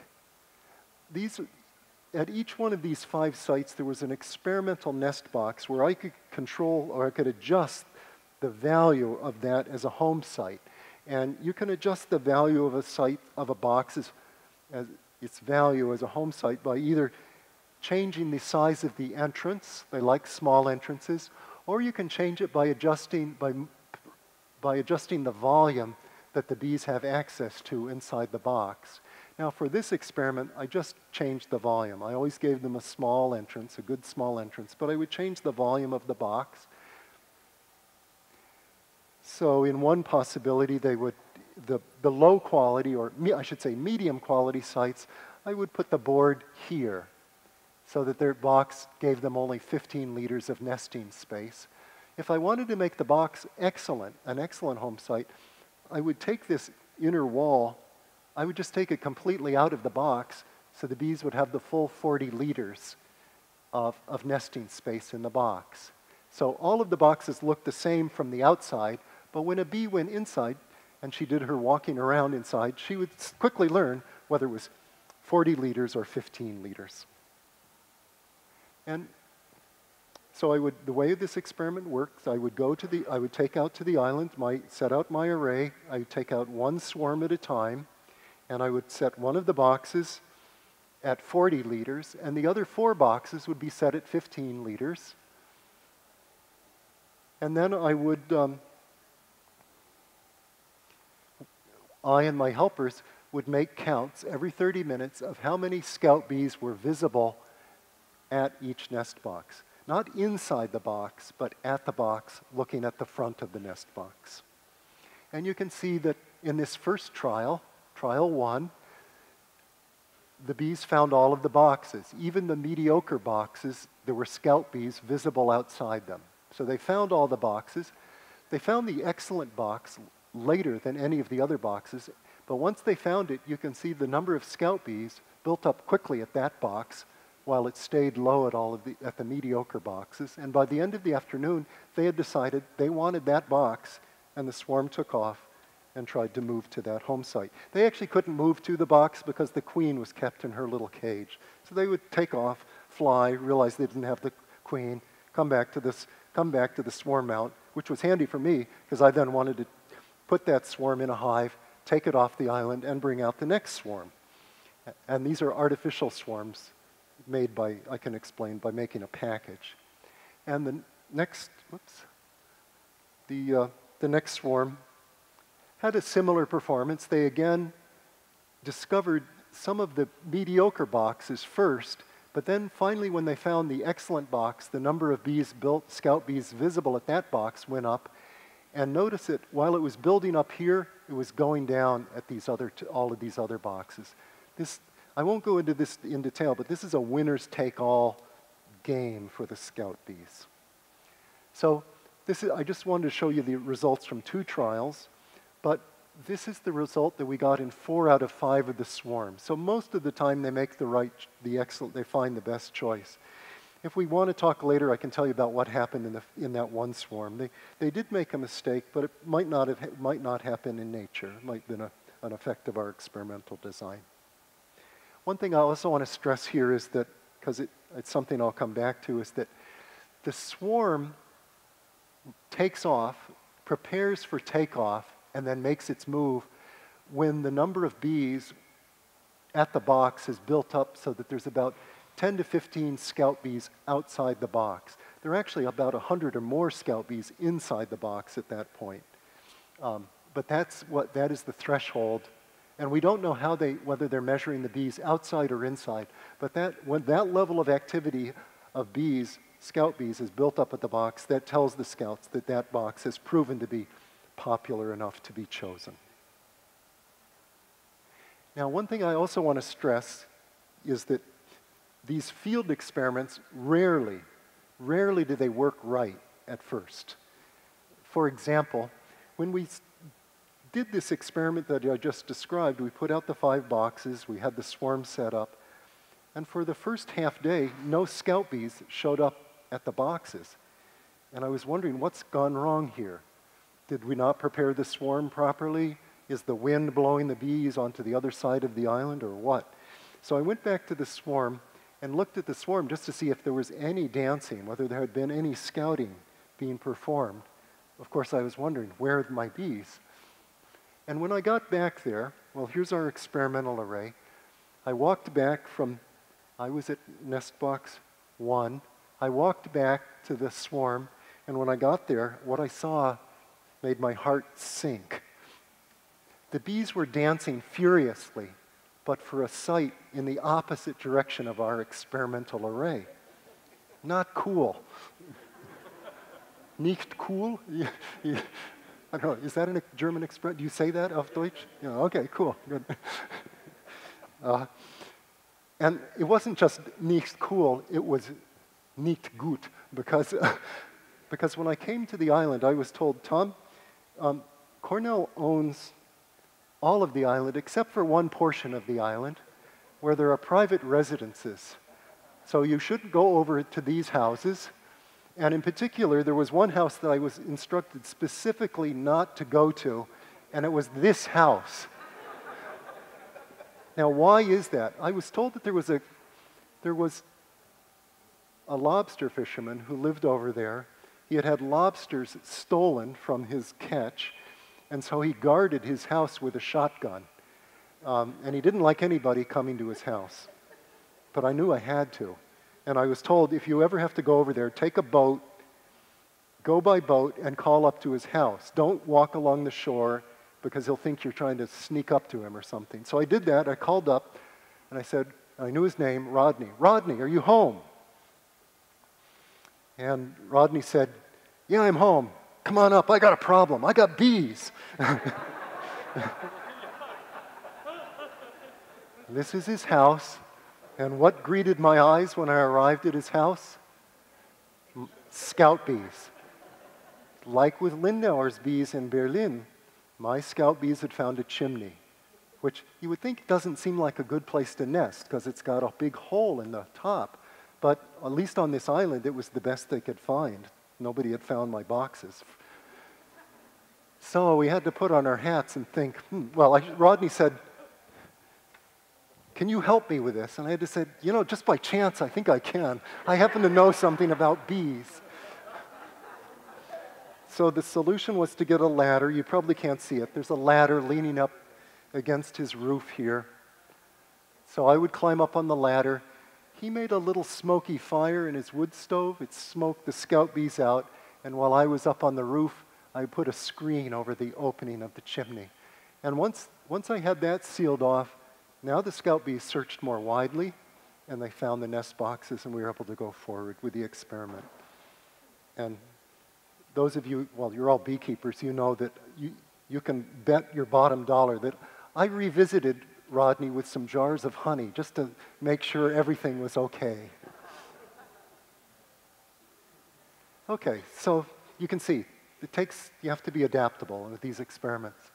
At each one of these 5 sites, there was an experimental nest box where I could control or I could adjust the value of that as a home site. And you can adjust the value of a site, of a box, as its value as a home site by either changing the size of the entrance, they like small entrances, or you can change it by adjusting the volume that the bees have access to inside the box. Now for this experiment, I just changed the volume. I always gave them a small entrance, a good small entrance, but I would change the volume of the box. So in one possibility, they would, the low quality, or I should say medium quality sites, I would put the board here so that their box gave them only 15 liters of nesting space. If I wanted to make the box excellent, an excellent home site, I would take this inner wall, I would just take it completely out of the box so the bees would have the full 40 liters of nesting space in the box. So all of the boxes looked the same from the outside, but when a bee went inside and she did her walking around inside, she would quickly learn whether it was 40 liters or 15 liters. And so the way this experiment works, I would take out to the island, set out my array, I would take out one swarm at a time, and I would set one of the boxes at 40 liters, and the other 4 boxes would be set at 15 liters. And then I and my helpers would make counts every 30 minutes of how many scout bees were visible at each nest box. Not inside the box, but at the box, looking at the front of the nest box. And you can see that in this first trial, trial 1, the bees found all of the boxes. Even the mediocre boxes, there were scout bees visible outside them. So they found all the boxes. They found the excellent box later than any of the other boxes, but once they found it, you can see the number of scout bees built up quickly at that box, while it stayed low at the mediocre boxes. And by the end of the afternoon, they had decided they wanted that box, and the swarm took off and tried to move to that home site. They actually couldn't move to the box because the queen was kept in her little cage. So they would take off, fly, realize they didn't have the queen, come back to the swarm mount, which was handy for me because I then wanted to put that swarm in a hive, take it off the island, and bring out the next swarm. And these are artificial swarms made by, I can explain, by making a package. And the next swarm had a similar performance. They again discovered some of the mediocre boxes first, but then finally when they found the excellent box, the number of scout bees visible at that box went up. And notice that while it was building up here, it was going down at all of these other boxes. I won't go into this in detail, but this is a winners-take-all game for the scout bees. So I just wanted to show you the results from 2 trials, but this is the result that we got in 4 out of 5 of the swarms. So most of the time they make they find the best choice. If we want to talk later, I can tell you about what happened in that one swarm. They did make a mistake, but it might not happen in nature. It might have been an effect of our experimental design. One thing I also want to stress here is that, because it's something I'll come back to, is that the swarm takes off, prepares for takeoff, and then makes its move when the number of bees at the box is built up so that there's about 10 to 15 scout bees outside the box. There are actually about 100 or more scout bees inside the box at that point. But that is the threshold. And we don't know whether they're measuring the bees outside or inside. But when that level of activity of bees, scout bees, is built up at the box, that tells the scouts that that box has proven to be popular enough to be chosen. Now, one thing I also want to stress is that these field experiments rarely do they work right at first. For example, when we did this experiment that I just described. We put out the 5 boxes, we had the swarm set up, and for the first half day, no scout bees showed up at the boxes. And I was wondering, what's gone wrong here? Did we not prepare the swarm properly? Is the wind blowing the bees onto the other side of the island, or what? So I went back to the swarm and looked at the swarm just to see if there was any dancing, whether there had been any scouting being performed. Of course, I was wondering, where are my bees? And when I got back there, well, here's our experimental array. I walked back from, I was at nest box 1. I walked back to the swarm, and when I got there, what I saw made my heart sink. The bees were dancing furiously, but for a site in the opposite direction of our experimental array. Not cool. Nicht cool? I don't know, is that a German expression? Do you say that auf Deutsch? Yeah, okay, cool, good. And it wasn't just nicht cool, it was nicht gut, because when I came to the island, I was told, Tom, Cornell owns all of the island except for one portion of the island where there are private residences. So you shouldn't go over to these houses. And in particular, there was one house that I was instructed specifically not to go to, and it was this house. Now, why is that? I was told that there was a lobster fisherman who lived over there. He had had lobsters stolen from his catch, and so he guarded his house with a shotgun. And he didn't like anybody coming to his house. But I knew I had to. And I was told, if you ever have to go over there, take a boat, go by boat, and call up to his house. Don't walk along the shore, because he'll think you're trying to sneak up to him or something. So I did that. I called up, and I said, I knew his name, Rodney. Rodney, are you home? And Rodney said, yeah, I'm home. Come on up, I got a problem. I got bees. This is his house. And what greeted my eyes when I arrived at his house? Scout bees. Like with Lindauer's bees in Berlin, my scout bees had found a chimney, which you would think doesn't seem like a good place to nest because it's got a big hole in the top. But at least on this island, it was the best they could find. Nobody had found my boxes. So we had to put on our hats and think, Rodney said, can you help me with this? And I had to say, just by chance, I think I can. I happen to know something about bees. So the solution was to get a ladder. You probably can't see it. There's a ladder leaning up against his roof here. So I would climb up on the ladder. He made a little smoky fire in his wood stove. It smoked the scout bees out. And while I was up on the roof, I put a screen over the opening of the chimney. And once I had that sealed off, now the scout bees searched more widely, and they found the nest boxes, and we were able to go forward with the experiment. And those of you, you're all beekeepers, you know that you can bet your bottom dollar that I revisited Rodney with some jars of honey just to make sure everything was okay. Okay, so you can see, you have to be adaptable with these experiments.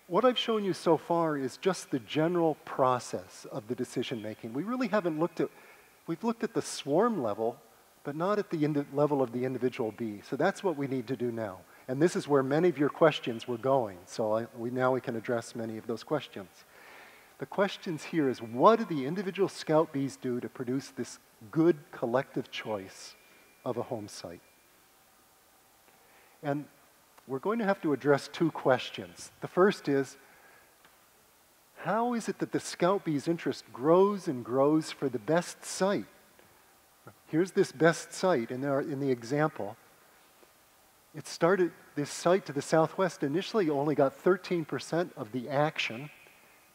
What I've shown you so far is just the general process of the decision making. We really haven't we've looked at the swarm level, but not at the level of the individual bee. So that's what we need to do now. And this is where many of your questions were going. So now we can address many of those questions. The questions here is, what do the individual scout bees do to produce this good collective choice of a home site? And we're going to have to address 2 questions. The first is, how is it that the scout bee's interest grows and grows for the best site? Here's this best site in the example. It started, this site to the southwest initially only got 13% of the action,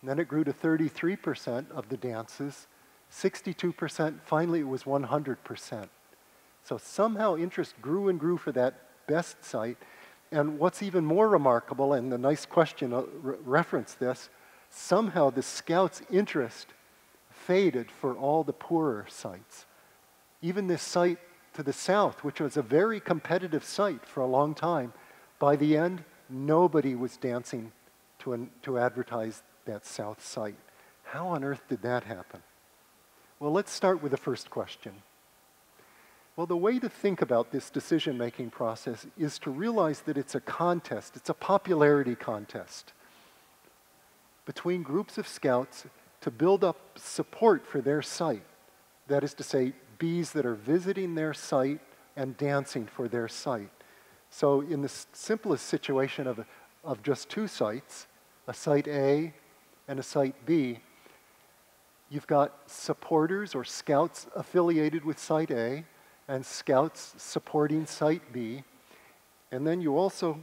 and then it grew to 33% of the dances, 62%, finally it was 100%. So somehow interest grew and grew for that best site. And what's even more remarkable, and the nice question referenced this, somehow the scouts' interest faded for all the poorer sites. Even this site to the south, which was a very competitive site for a long time, by the end, nobody was dancing to advertise that south site. How on earth did that happen? Well, let's start with the first question. Well, the way to think about this decision-making process is to realize that it's a contest, it's a popularity contest between groups of scouts to build up support for their site. That is to say, bees that are visiting their site and dancing for their site. So in the simplest situation of just two sites, a site A and a site B, you've got supporters or scouts affiliated with site A and scouts supporting site B. And then you also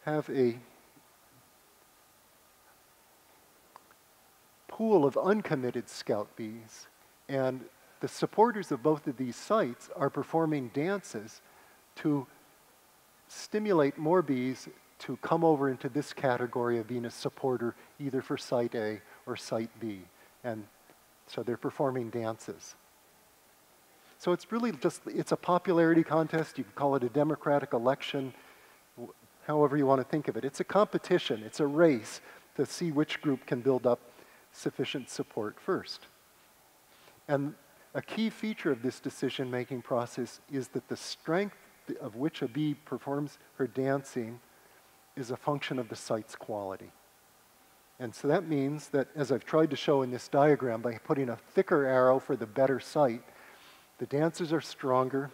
have a pool of uncommitted scout bees. And the supporters of both of these sites are performing dances to stimulate more bees to come over into this category of being a supporter either for site A or site B. And so they're performing dances. So it's really just, it's a popularity contest. You can call it a democratic election, however you want to think of it. It's a competition. It's a race to see which group can build up sufficient support first. And a key feature of this decision-making process is that the strength of which a bee performs her dancing is a function of the site's quality. And so that means that, as I've tried to show in this diagram, by putting a thicker arrow for the better site, the dancers are stronger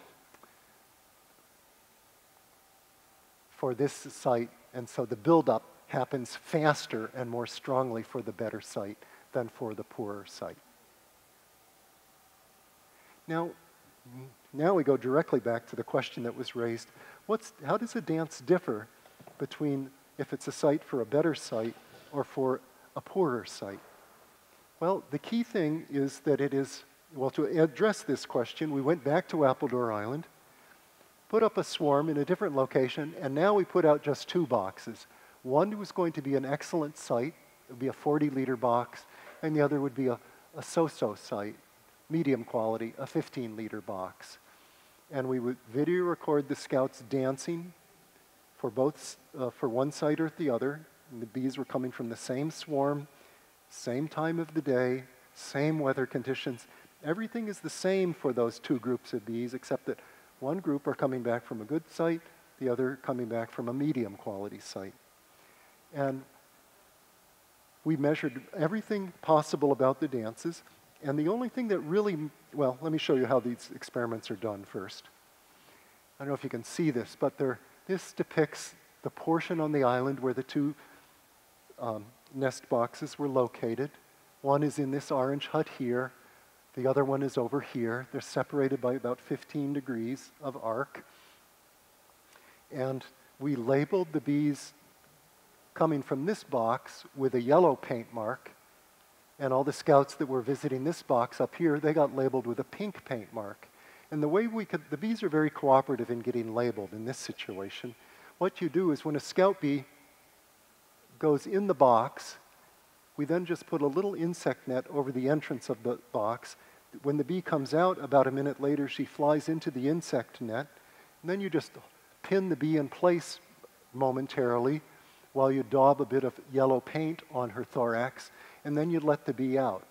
for this site, and so the buildup happens faster and more strongly for the better site than for the poorer site. Now we go directly back to the question that was raised. How does a dance differ between if it's a site for a better site or for a poorer site? Well, the key thing is that it is, well, to address this question, we went back to Appledore Island, put up a swarm in a different location, and now we put out just two boxes. One was going to be an excellent site, it would be a 40-liter box, and the other would be a so-so site, medium quality, a 15-liter box. And we would video record the scouts dancing for both, for one site or the other. And the bees were coming from the same swarm, same time of the day, same weather conditions. Everything is the same for those two groups of bees, except that one group are coming back from a good site, the other coming back from a medium quality site. And we measured everything possible about the dances, and the only thing that really, well, let me show you how these experiments are done first. I don't know if you can see this, but this depicts the portion on the island where the two nest boxes were located. One is in this orange hut here. The other one is over here. They're separated by about 15 degrees of arc. And we labeled the bees coming from this box with a yellow paint mark. And all the scouts that were visiting this box up here, they got labeled with a pink paint mark. And the way the bees are very cooperative in getting labeled in this situation. What you do is when a scout bee goes in the box, we then just put a little insect net over the entrance of the box. When the bee comes out, about a minute later, she flies into the insect net. And then you just pin the bee in place momentarily while you daub a bit of yellow paint on her thorax, and then you let the bee out.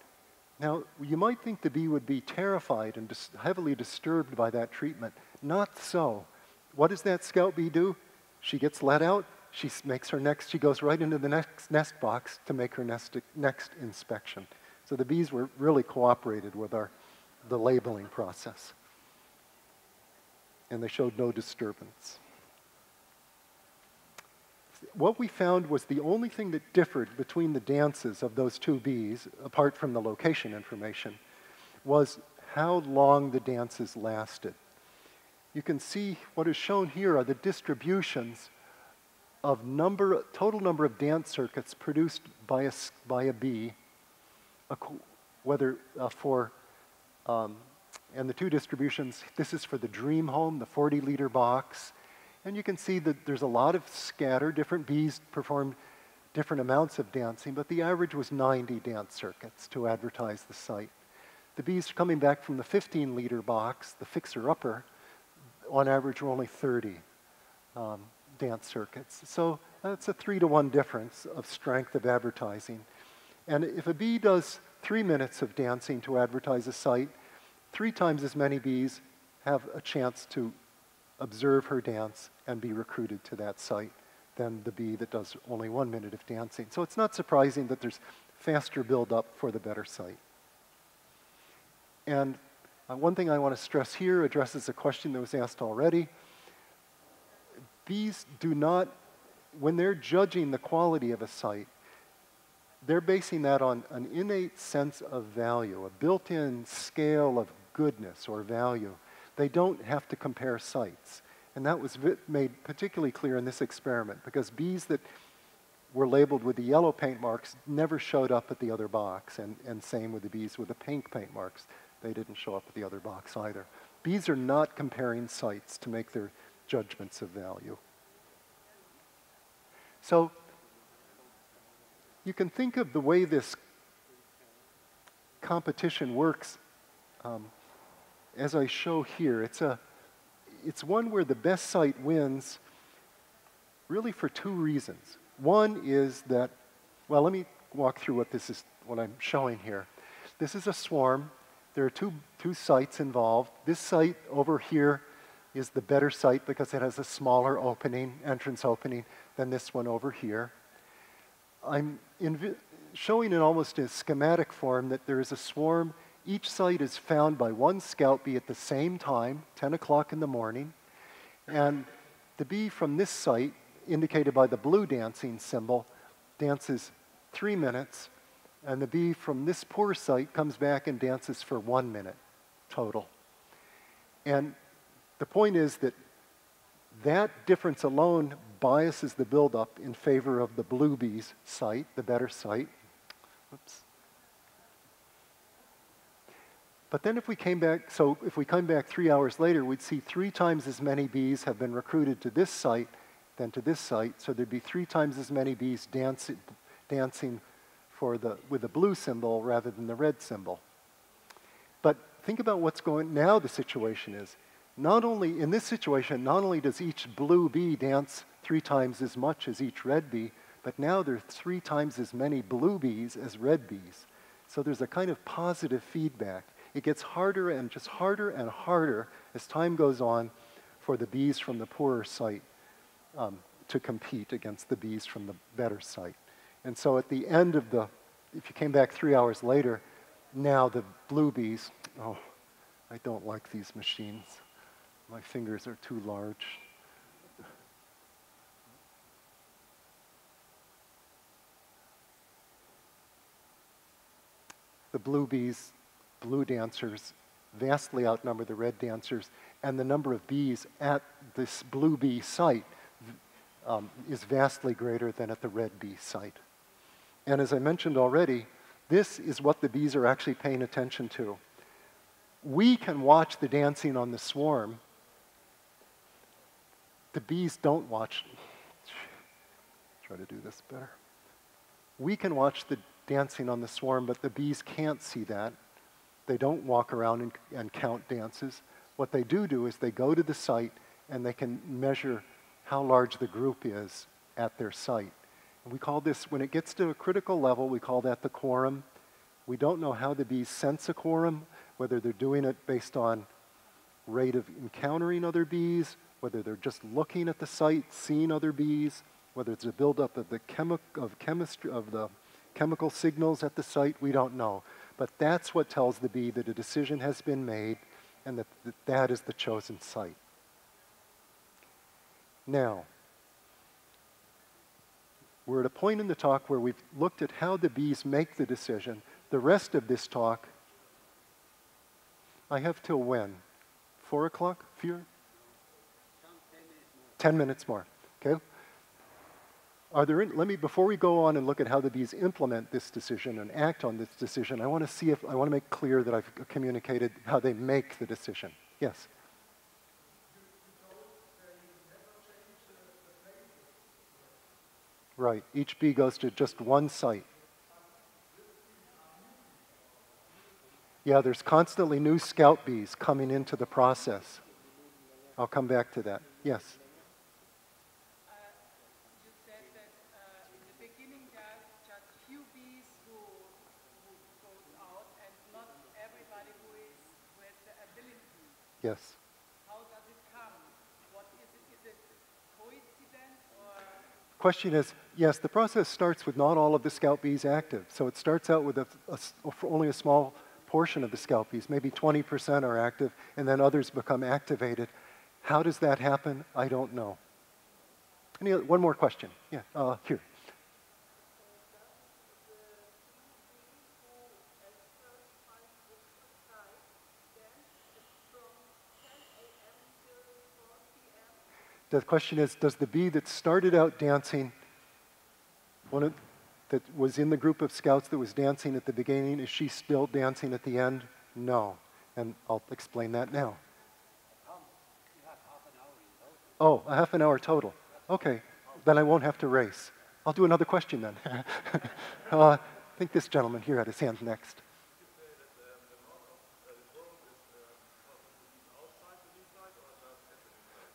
Now, you might think the bee would be terrified and heavily disturbed by that treatment. Not so. What does that scout bee do? She gets let out. She goes right into the next nest box to make her next inspection. So the bees were really cooperated with the labeling process. And they showed no disturbance. What we found was the only thing that differed between the dances of those two bees, apart from the location information, was how long the dances lasted. You can see what is shown here are the distributions of total number of dance circuits produced by a bee, and the two distributions, this is for the dream home, the 40-liter box, and you can see that there's a lot of scatter. Different bees performed different amounts of dancing, but the average was 90 dance circuits to advertise the site. The bees coming back from the 15-liter box, the fixer-upper, on average were only 30 dance circuits. So That's a 3-to-1 difference of strength of advertising. And if a bee does 3 minutes of dancing to advertise a site, 3 times as many bees have a chance to observe her dance and be recruited to that site than the bee that does only 1 minute of dancing. So it's not surprising that there's faster build-up for the better site. And one thing I want to stress here addresses a question that was asked already. Bees do not, when they're judging the quality of a site, they're basing that on an innate sense of value, a built-in scale of goodness or value. They don't have to compare sites. And that was made particularly clear in this experiment because bees that were labeled with the yellow paint marks never showed up at the other box, and same with the bees with the pink paint marks. They didn't show up at the other box either. Bees are not comparing sites to make their judgments of value. So you can think of the way this competition works as I show here. It's one where the best site wins really for 2 reasons. One is that, well, let me walk through what I'm showing here. This is a swarm. There are two sites involved. This site over here is the better site because it has a smaller entrance opening than this one over here. I'm showing in almost a schematic form that there is a swarm. Each site is found by one scout bee at the same time, 10 o'clock in the morning. And the bee from this site, indicated by the blue dancing symbol, dances 3 minutes. And the bee from this poor site comes back and dances for 1 minute total. And the point is that that difference alone biases the buildup in favor of the blue bee's site, the better site. Oops. But then if we came back 3 hours later, we'd see 3 times as many bees have been recruited to this site than to this site. So there'd be 3 times as many bees dancing with the blue symbol rather than the red symbol. But think about what's now the situation is. In this situation, not only does each blue bee dance 3 times as much as each red bee, but now there are 3 times as many blue bees as red bees. So there's a kind of positive feedback. It gets harder and just harder and harder as time goes on for the bees from the poorer site to compete against the bees from the better site. And so at the end of if you came back 3 hours later, now the blue bees, oh, I don't like these machines. My fingers are too large. The blue bees, blue dancers, vastly outnumber the red dancers, and the number of bees at this blue bee site is vastly greater than at the red bee site. And as I mentioned already, this is what the bees are actually paying attention to. We can watch the dancing on the swarm. The bees don't watch. Try to do this better. We can watch the dancing on the swarm, but the bees can't see that. They don't walk around and count dances. What they do is they go to the site and they can measure how large the group is at their site. And we call this, when it gets to a critical level, we call that the quorum. We don't know how the bees sense a quorum, whether they're doing it based on rate of encountering other bees, whether they're just looking at the site, seeing other bees, whether it's a buildup of the chemical signals at the site, we don't know. But that's what tells the bee that a decision has been made and that is the chosen site. Now, we're at a point in the talk where we've looked at how the bees make the decision. The rest of this talk, I have till when? 4 o'clock? 10 minutes more. Okay. Before we go on and look at how the bees implement this decision and act on this decision, I want to make clear that I've communicated how they make the decision. Yes? Right. Each bee goes to just one site. Yeah, there's constantly new scout bees coming into the process. I'll come back to that. Yes? You said Yes. How does it come? What is it? Is it coincidence or? Question is, yes, the process starts with not all of the scout bees active. So it starts out with only a small portion of the scout bees, maybe 20% are active, and then others become activated. How does that happen? I don't know. One more question. Yeah, here. The question is, does the bee that started out dancing, that was in the group of scouts that was dancing at the beginning, is she still dancing at the end? No. And I'll explain that now. Oh, a half an hour total. Okay, then I won't have to race. I'll do another question then. I think this gentleman here had his hand next.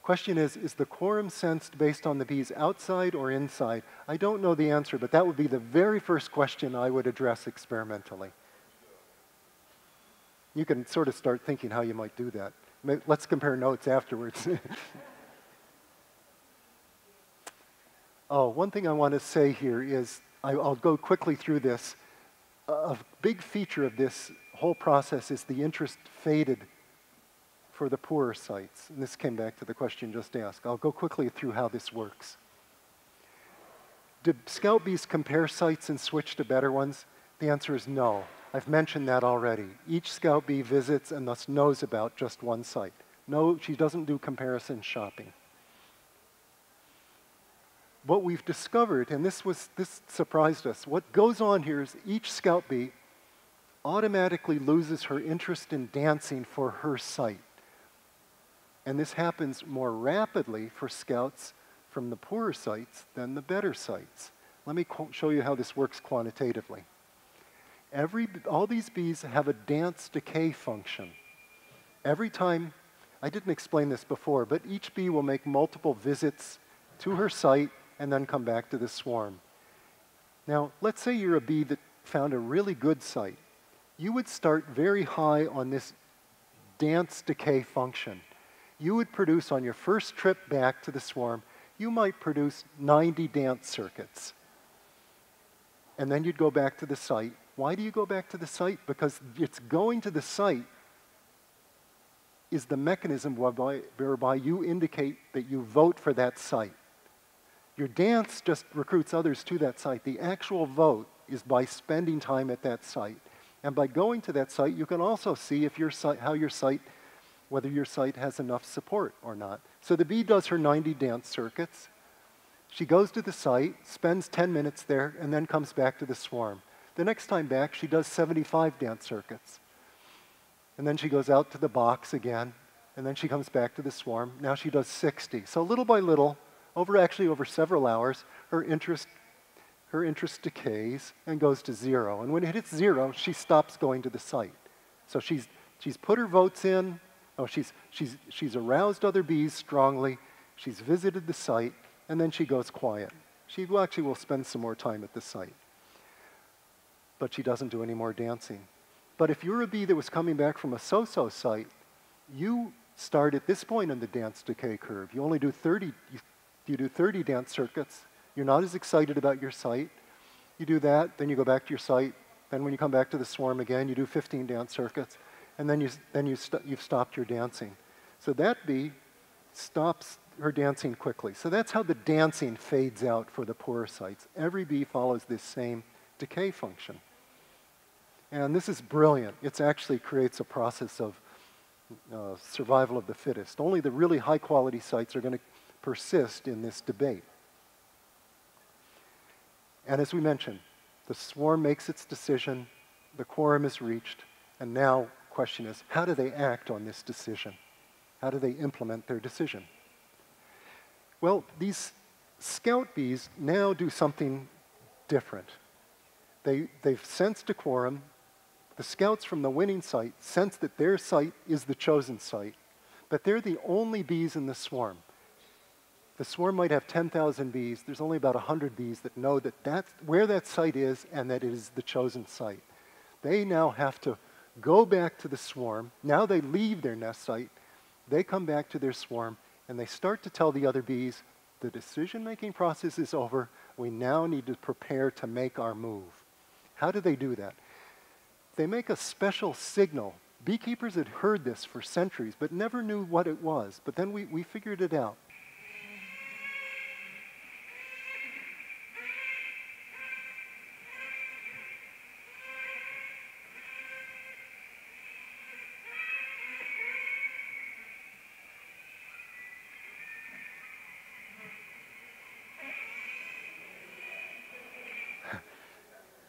Question is the quorum sensed based on the bees outside or inside? I don't know the answer, but that would be the very first question I would address experimentally. You can sort of start thinking how you might do that. Let's compare notes afterwards. Oh, one thing I want to say here is, I'll go quickly through this. A big feature of this whole process is the interest faded for the poorer sites. And this came back to the question just asked. I'll go quickly through how this works. Do scout bees compare sites and switch to better ones? The answer is no. I've mentioned that already. Each scout bee visits and thus knows about just one site. No, she doesn't do comparison shopping. What we've discovered, and this surprised us, what goes on here is each scout bee automatically loses her interest in dancing for her site. And this happens more rapidly for scouts from the poorer sites than the better sites. Let me show you how this works quantitatively. All these bees have a dance decay function. Every time, I didn't explain this before, but each bee will make multiple visits to her site and then come back to the swarm. Now, let's say you're a bee that found a really good site. You would start very high on this dance decay function. You would produce on your first trip back to the swarm, you might produce 90 dance circuits. And then you'd go back to the site. Why do you go back to the site? Because it's going to the site is the mechanism whereby you indicate that you vote for that site. Your dance just recruits others to that site. The actual vote is by spending time at that site. And by going to that site, you can also see if whether your site has enough support or not. So the bee does her 90 dance circuits. She goes to the site, spends 10 minutes there, and then comes back to the swarm. The next time back, she does 75 dance circuits. And then she goes out to the box again, and then she comes back to the swarm. Now she does 60. So little by little, over several hours, her interest decays and goes to 0. And when it hits 0, she stops going to the site. So she's put her votes in. Oh, she's aroused other bees strongly. She's visited the site, and then she goes quiet. She actually will spend some more time at the site. But she doesn't do any more dancing. But if you're a bee that was coming back from a so-so site, you start at this point in the dance decay curve. You only do 30, you do 30 dance circuits. You're not as excited about your site. You do that, then you go back to your site. Then when you come back to the swarm again, you do 15 dance circuits. And then you've stopped your dancing. So that bee stops her dancing quickly. So that's how the dancing fades out for the poorer sites. Every bee follows this same decay function. And this is brilliant. It actually creates a process of survival of the fittest. Only the really high-quality sites are going to persist in this debate. And as we mentioned, the swarm makes its decision, the quorum is reached, and now the question is, how do they act on this decision? How do they implement their decision? Well, these scout bees now do something different. They've sensed a quorum. The scouts from the winning site sense that their site is the chosen site, but they're the only bees in the swarm. The swarm might have 10,000 bees. There's only about 100 bees that know that that's where that site is and that it is the chosen site. They now have to go back to the swarm. Now they leave their nest site. They come back to their swarm, and they start to tell the other bees, the decision-making process is over. We now need to prepare to make our move. How do they do that? They make a special signal. Beekeepers had heard this for centuries, but never knew what it was. But then we figured it out.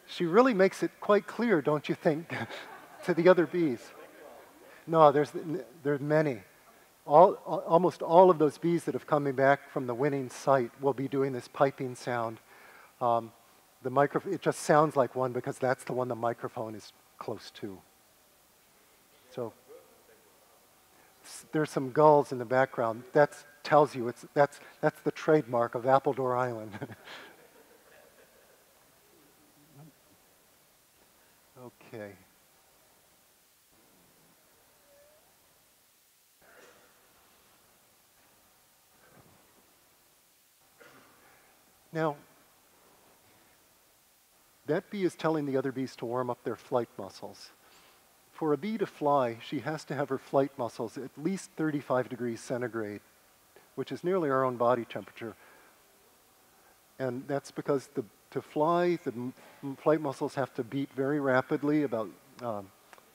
She really makes it quite clear, don't you think, to the other bees? No, there's many. Almost all of those bees that have come back from the winning site will be doing this piping sound. It just sounds like one because that's the one the microphone is close to. So there's some gulls in the background. That tells you that's the trademark of Appledore Island. Okay. Now, that bee is telling the other bees to warm up their flight muscles. For a bee to fly, she has to have her flight muscles at least 35 degrees centigrade, which is nearly our own body temperature. And that's because to fly, the flight muscles have to beat very rapidly, about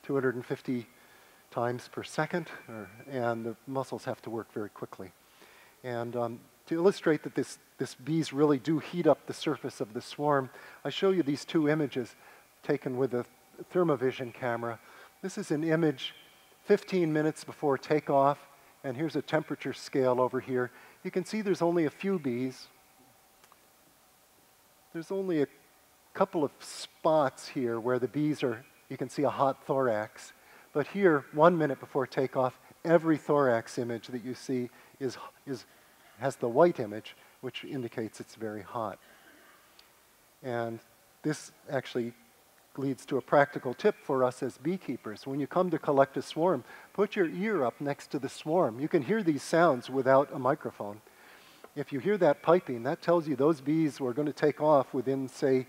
250 times per second, and the muscles have to work very quickly. And to illustrate that this bees really do heat up the surface of the swarm, I show you these two images taken with a thermovision camera. This is an image 15 minutes before takeoff, and here's a temperature scale over here. You can see there's only a few bees. There's only a couple of spots here where the bees are, you can see a hot thorax. But here, 1 minute before takeoff, every thorax image that you see has the white image, which indicates it's very hot. And this actually leads to a practical tip for us as beekeepers. When you come to collect a swarm, put your ear up next to the swarm. You can hear these sounds without a microphone. If you hear that piping, that tells you those bees were going to take off within, say,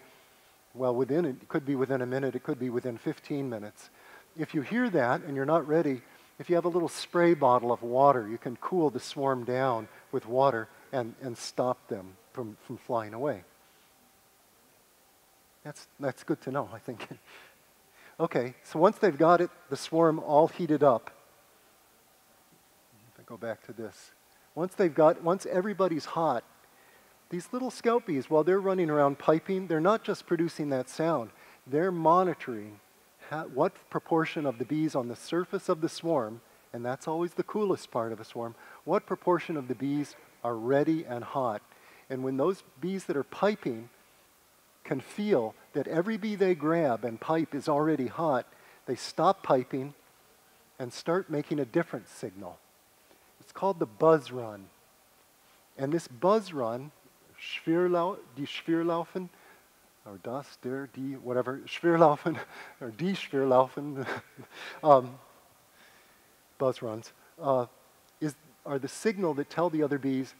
well, it could be within a minute, it could be within 15 minutes. If you hear that and you're not ready, if you have a little spray bottle of water, you can cool the swarm down with water and stop them from flying away. That's good to know, I think. Okay, so once they've got the swarm all heated up, if I go back to this, once everybody's hot, these little scout bees, while they're running around piping, they're not just producing that sound. They're monitoring what proportion of the bees on the surface of the swarm, and that's always the coolest part of a swarm, what proportion of the bees are ready and hot. And when those bees that are piping can feel that every bee they grab and pipe is already hot, they stop piping and start making a different signal. It's called the buzz run. And this buzz run, die Schwirrlaufen, or das, der, die, whatever, Schwirrlaufen, or die Schwirrlaufen, buzz runs, are the signal that tell the other bees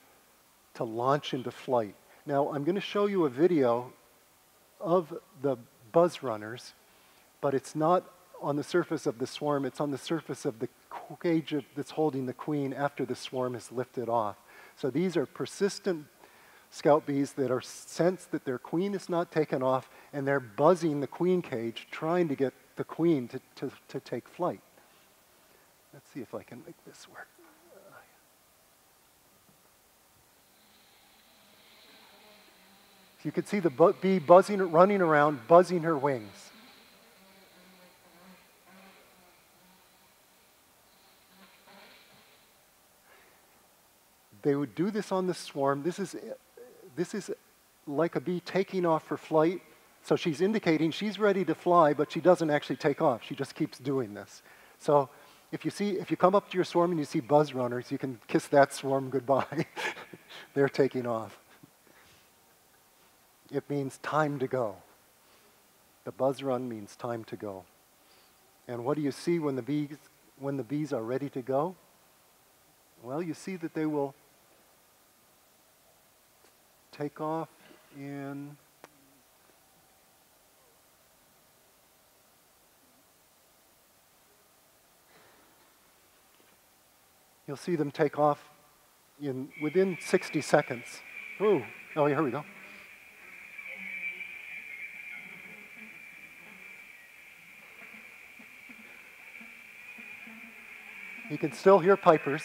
to launch into flight. Now, I'm going to show you a video of the buzz runners, but it's not on the surface of the swarm, it's on the surface of the cage that's holding the queen after the swarm is lifted off. So these are persistent scout bees that are sensed that their queen is not taken off, and they're buzzing the queen cage, trying to get the queen to take flight. Let's see if I can make this work. You can see the bee running around, buzzing her wings. They would do this on the swarm. This is like a bee taking off for flight. So she's indicating she's ready to fly, but she doesn't actually take off. She just keeps doing this. So if you come up to your swarm and you see buzz runners, you can kiss that swarm goodbye. They're taking off. It means time to go. The buzz run means time to go. And what do you see when the bees are ready to go? Well, you see that they will take off in you'll see them take off within 60 seconds. Ooh. Oh, here we go. You can still hear pipers.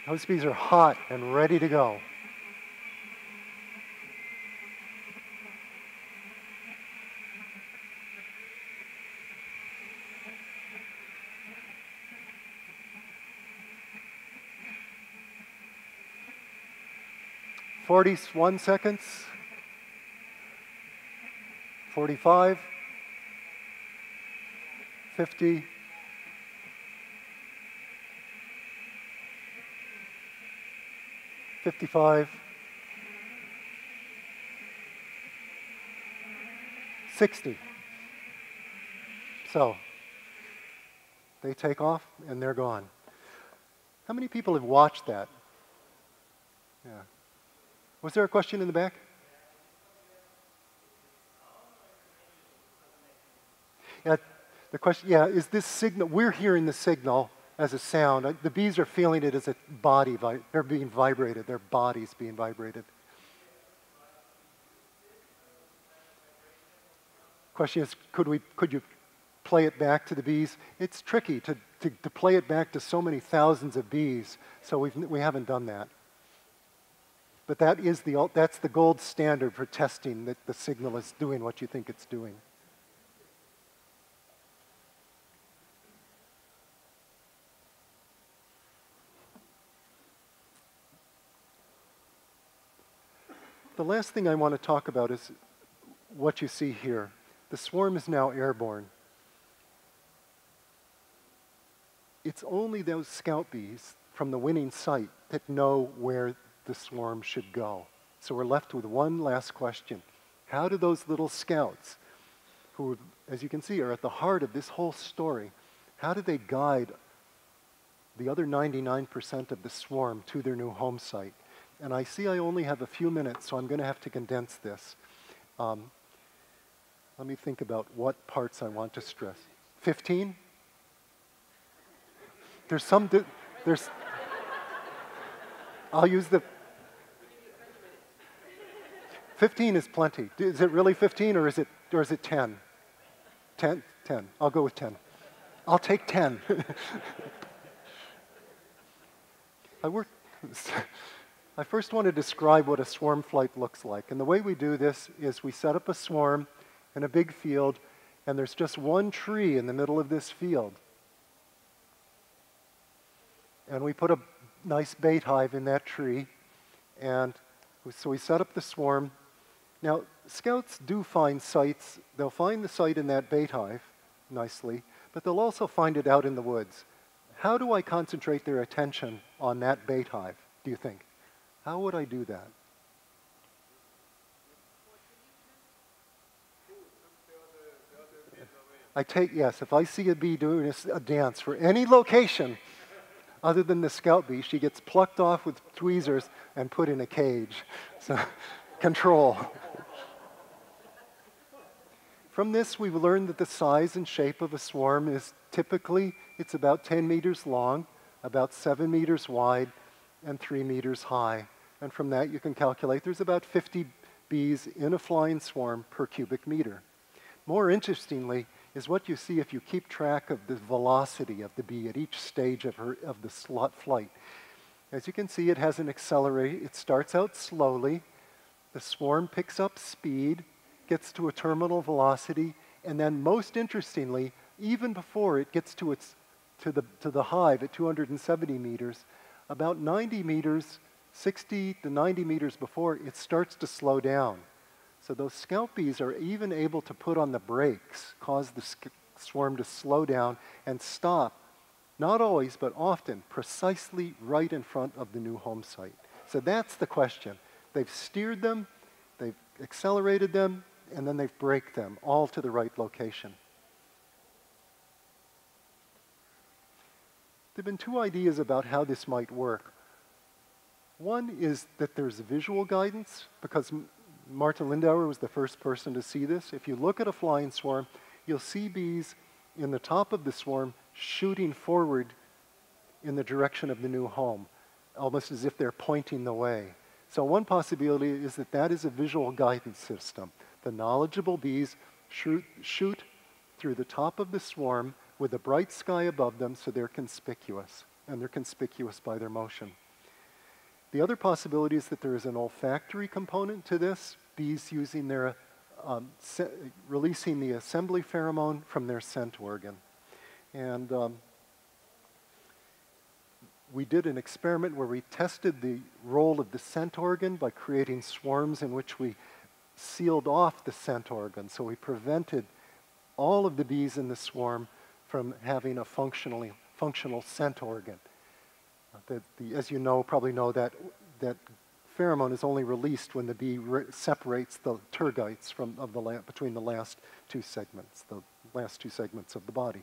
Those bees are hot and ready to go. "41 seconds, 45, 50, 55, 60. So, they take off and they're gone. How many people have watched that? Yeah. Was there a question in the back? Yeah, the question, yeah, is this signal, we're hearing the signal as a sound. The bees are feeling it as a body, they're being vibrated, their body's being vibrated. Question is, could you play it back to the bees? It's tricky to play it back to so many thousands of bees, so we haven't done that. But that's the gold standard for testing that the signal is doing what you think it's doing. The last thing I want to talk about is what you see here. The swarm is now airborne. It's only those scout bees from the winning site that know where the swarm should go. So we're left with one last question. How do those little scouts, who, as you can see, are at the heart of this whole story, how do they guide the other 99% of the swarm to their new home site? And I see I only have a few minutes, so I'm going to have to condense this. Let me think about what parts I want to stress. 15? There's I'll use the 15 is plenty. Is it really 15 or is it 10? 10? 10. I'll go with 10. I'll take 10. I first want to describe what a swarm flight looks like. And the way we do this is we set up a swarm in a big field, and there's just one tree in the middle of this field. And we put a nice bait hive in that tree, and so we set up the swarm. Now, scouts do find sites. They'll find the site in that bait hive nicely, but they'll also find it out in the woods. How do I concentrate their attention on that bait hive, do you think? How would I do that? Yes, if I see a bee doing a dance for any location other than the scout bee, she gets plucked off with tweezers and put in a cage. So, control. From this, we've learned that the size and shape of a swarm is typically, it's about 10 meters long, about 7 meters wide, and 3 meters high. And from that, you can calculate there's about 50 bees in a flying swarm per cubic meter. More interestingly is what you see if you keep track of the velocity of the bee at each stage of the flight. As you can see, it has an accelerator. It starts out slowly. The swarm picks up speed, gets to a terminal velocity, and then most interestingly, even before it gets to the hive at 270 meters, about 90 meters, 60 to 90 meters before, it starts to slow down. So those scout bees are even able to put on the brakes, cause the swarm to slow down and stop, not always, but often, precisely right in front of the new home site. So that's the question. They've steered them, they've accelerated them, and then they've braked them, all to the right location. there have been two ideas about how this might work. One is that there's visual guidance, because Martin Lindauer was the first person to see this. If you look at a flying swarm, you'll see bees in the top of the swarm shooting forward in the direction of the new home, almost as if they're pointing the way. So one possibility is that that is a visual guidance system. The knowledgeable bees shoot through the top of the swarm with a bright sky above them, so they're conspicuous, and they're conspicuous by their motion. The other possibility is that there is an olfactory component to this, bees using their, releasing the assembly pheromone from their scent organ. And we did an experiment where we tested the role of the scent organ by creating swarms in which we sealed off the scent organ. So we prevented all of the bees in the swarm from having a functional scent organ. As you know, probably know that pheromone is only released when the bee separates the tergites between the last two segments of the body.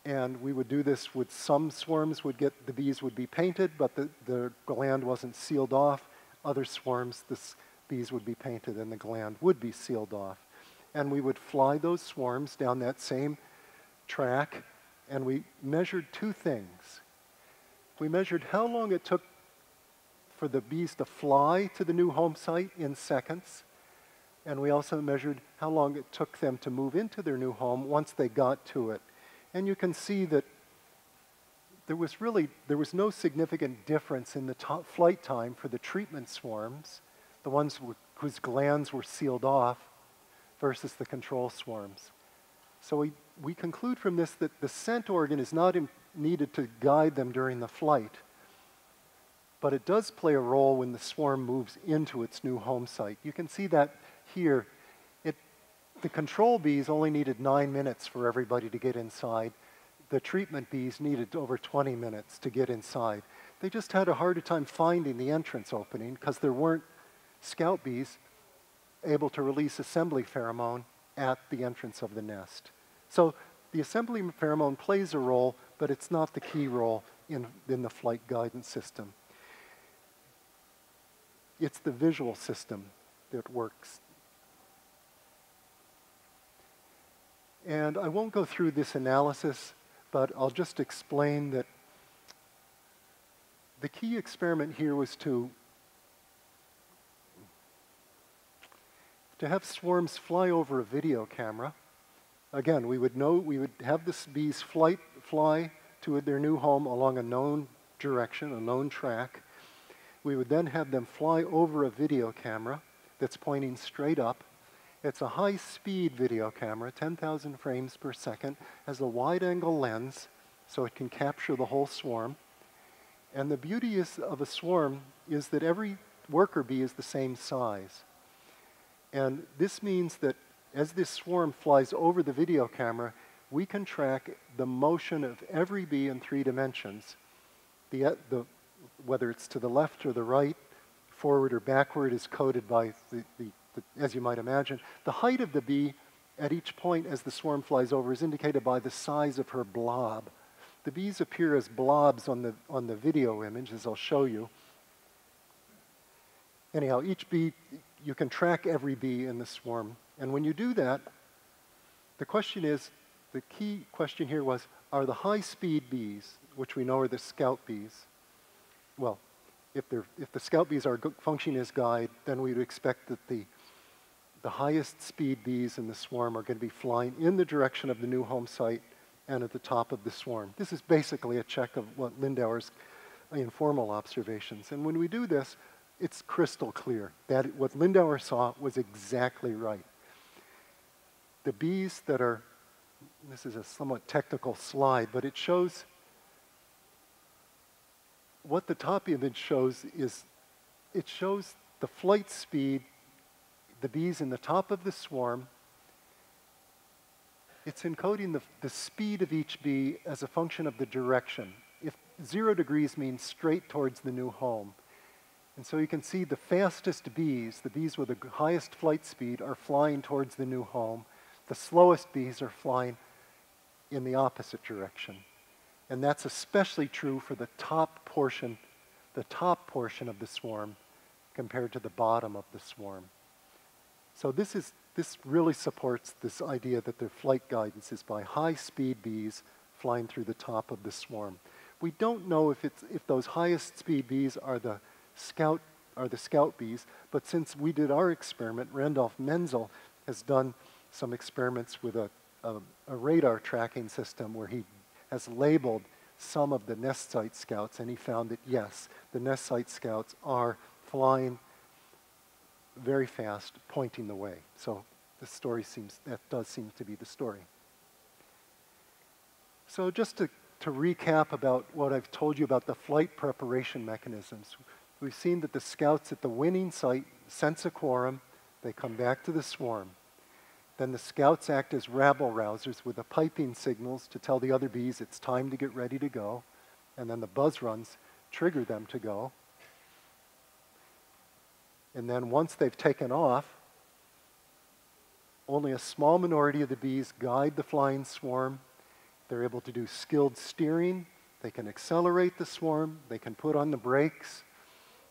And we would do this with some swarms. The bees would be painted, but the gland wasn't sealed off. Other swarms, the bees would be painted and the gland would be sealed off. And we would fly those swarms down that same track, and we measured two things. We measured how long it took for the bees to fly to the new home site in seconds, and we also measured how long it took them to move into their new home once they got to it. And you can see that there was no significant difference in the flight time for the treatment swarms, the ones whose glands were sealed off, versus the control swarms. So we conclude from this that the scent organ is not needed to guide them during the flight, but it does play a role when the swarm moves into its new home site. You can see that here. The control bees only needed 9 minutes for everybody to get inside. The treatment bees needed over 20 minutes to get inside. They just had a harder time finding the entrance opening because there weren't scout bees able to release assembly pheromone at the entrance of the nest. So the assembly pheromone plays a role, but it's not the key role in the flight guidance system. It's the visual system that works. And I won't go through this analysis, but I'll just explain that the key experiment here was to have swarms fly over a video camera. Again, we would have the bees fly to their new home along a known direction, a known track. We would then have them fly over a video camera that's pointing straight up. It's a high-speed video camera, 10,000 frames per second, has a wide-angle lens, so it can capture the whole swarm. And the beauty of a swarm is that every worker bee is the same size. And this means that as this swarm flies over the video camera, we can track the motion of every bee in 3 dimensions. Whether it's to the left or the right, forward or backward, is coded by as you might imagine. The height of the bee at each point as the swarm flies over is indicated by the size of her blob. The bees appear as blobs on the video image, as I'll show you. Anyhow, each bee, you can track every bee in the swarm. And when you do that, the key question here was, are the high-speed bees, which we know are the scout bees, well, if the scout bees are functioning as guide, then we'd expect that the highest speed bees in the swarm are going to be flying in the direction of the new home site and at the top of the swarm. This is basically a check of what Lindauer's informal observations. And when we do this, it's crystal clear that what Lindauer saw was exactly right. The bees that are, this is a somewhat technical slide, but it shows, what the top image shows is, it shows the flight speed, the bees in the top of the swarm. It's encoding the speed of each bee as a function of the direction. If 0 degrees means straight towards the new home. And so you can see the fastest bees, the bees with the highest flight speed, are flying towards the new home. The slowest bees are flying in the opposite direction. And that's especially true for the top portion of the swarm compared to the bottom of the swarm. So this really supports this idea that their flight guidance is by high-speed bees flying through the top of the swarm. We don't know if those highest speed bees are the scout bees, but since we did our experiment, Randolph Menzel has done some experiments with a radar tracking system where he has labeled some of the nest site scouts, and he found that yes, the nest site scouts are flying very fast, pointing the way. So that does seem to be the story. So just to recap about what I've told you about the flight preparation mechanisms, we've seen that the scouts at the winning site sense a quorum, they come back to the swarm. Then the scouts act as rabble-rousers with the piping signals to tell the other bees it's time to get ready to go, and then the buzz runs trigger them to go. And then once they've taken off, only a small minority of the bees guide the flying swarm. They're able to do skilled steering. They can accelerate the swarm. They can put on the brakes.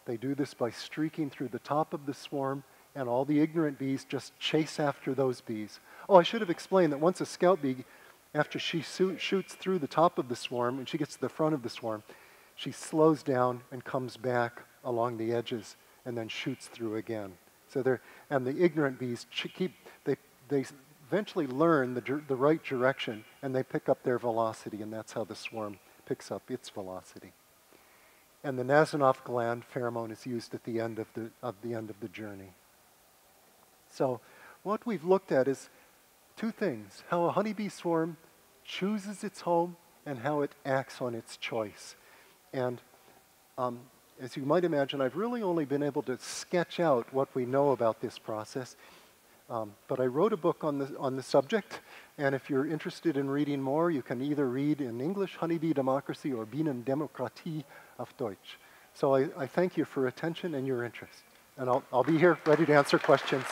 They do this by streaking through the top of the swarm, and all the ignorant bees just chase after those bees. Oh, I should have explained that once a scout bee, after she shoots through the top of the swarm and she gets to the front of the swarm, she slows down and comes back along the edges and then shoots through again. And the ignorant bees they eventually learn the right direction, and they pick up their velocity, and that's how the swarm picks up its velocity. And the Nasanov gland pheromone is used at the end of the journey. So what we've looked at is two things: how a honeybee swarm chooses its home and how it acts on its choice. And as you might imagine, I've really only been able to sketch out what we know about this process. But I wrote a book on the subject, and if you're interested in reading more, you can either read in English Honeybee Democracy or Bienendemokratie auf Deutsch. So I thank you for attention and your interest. And I'll be here ready to answer questions.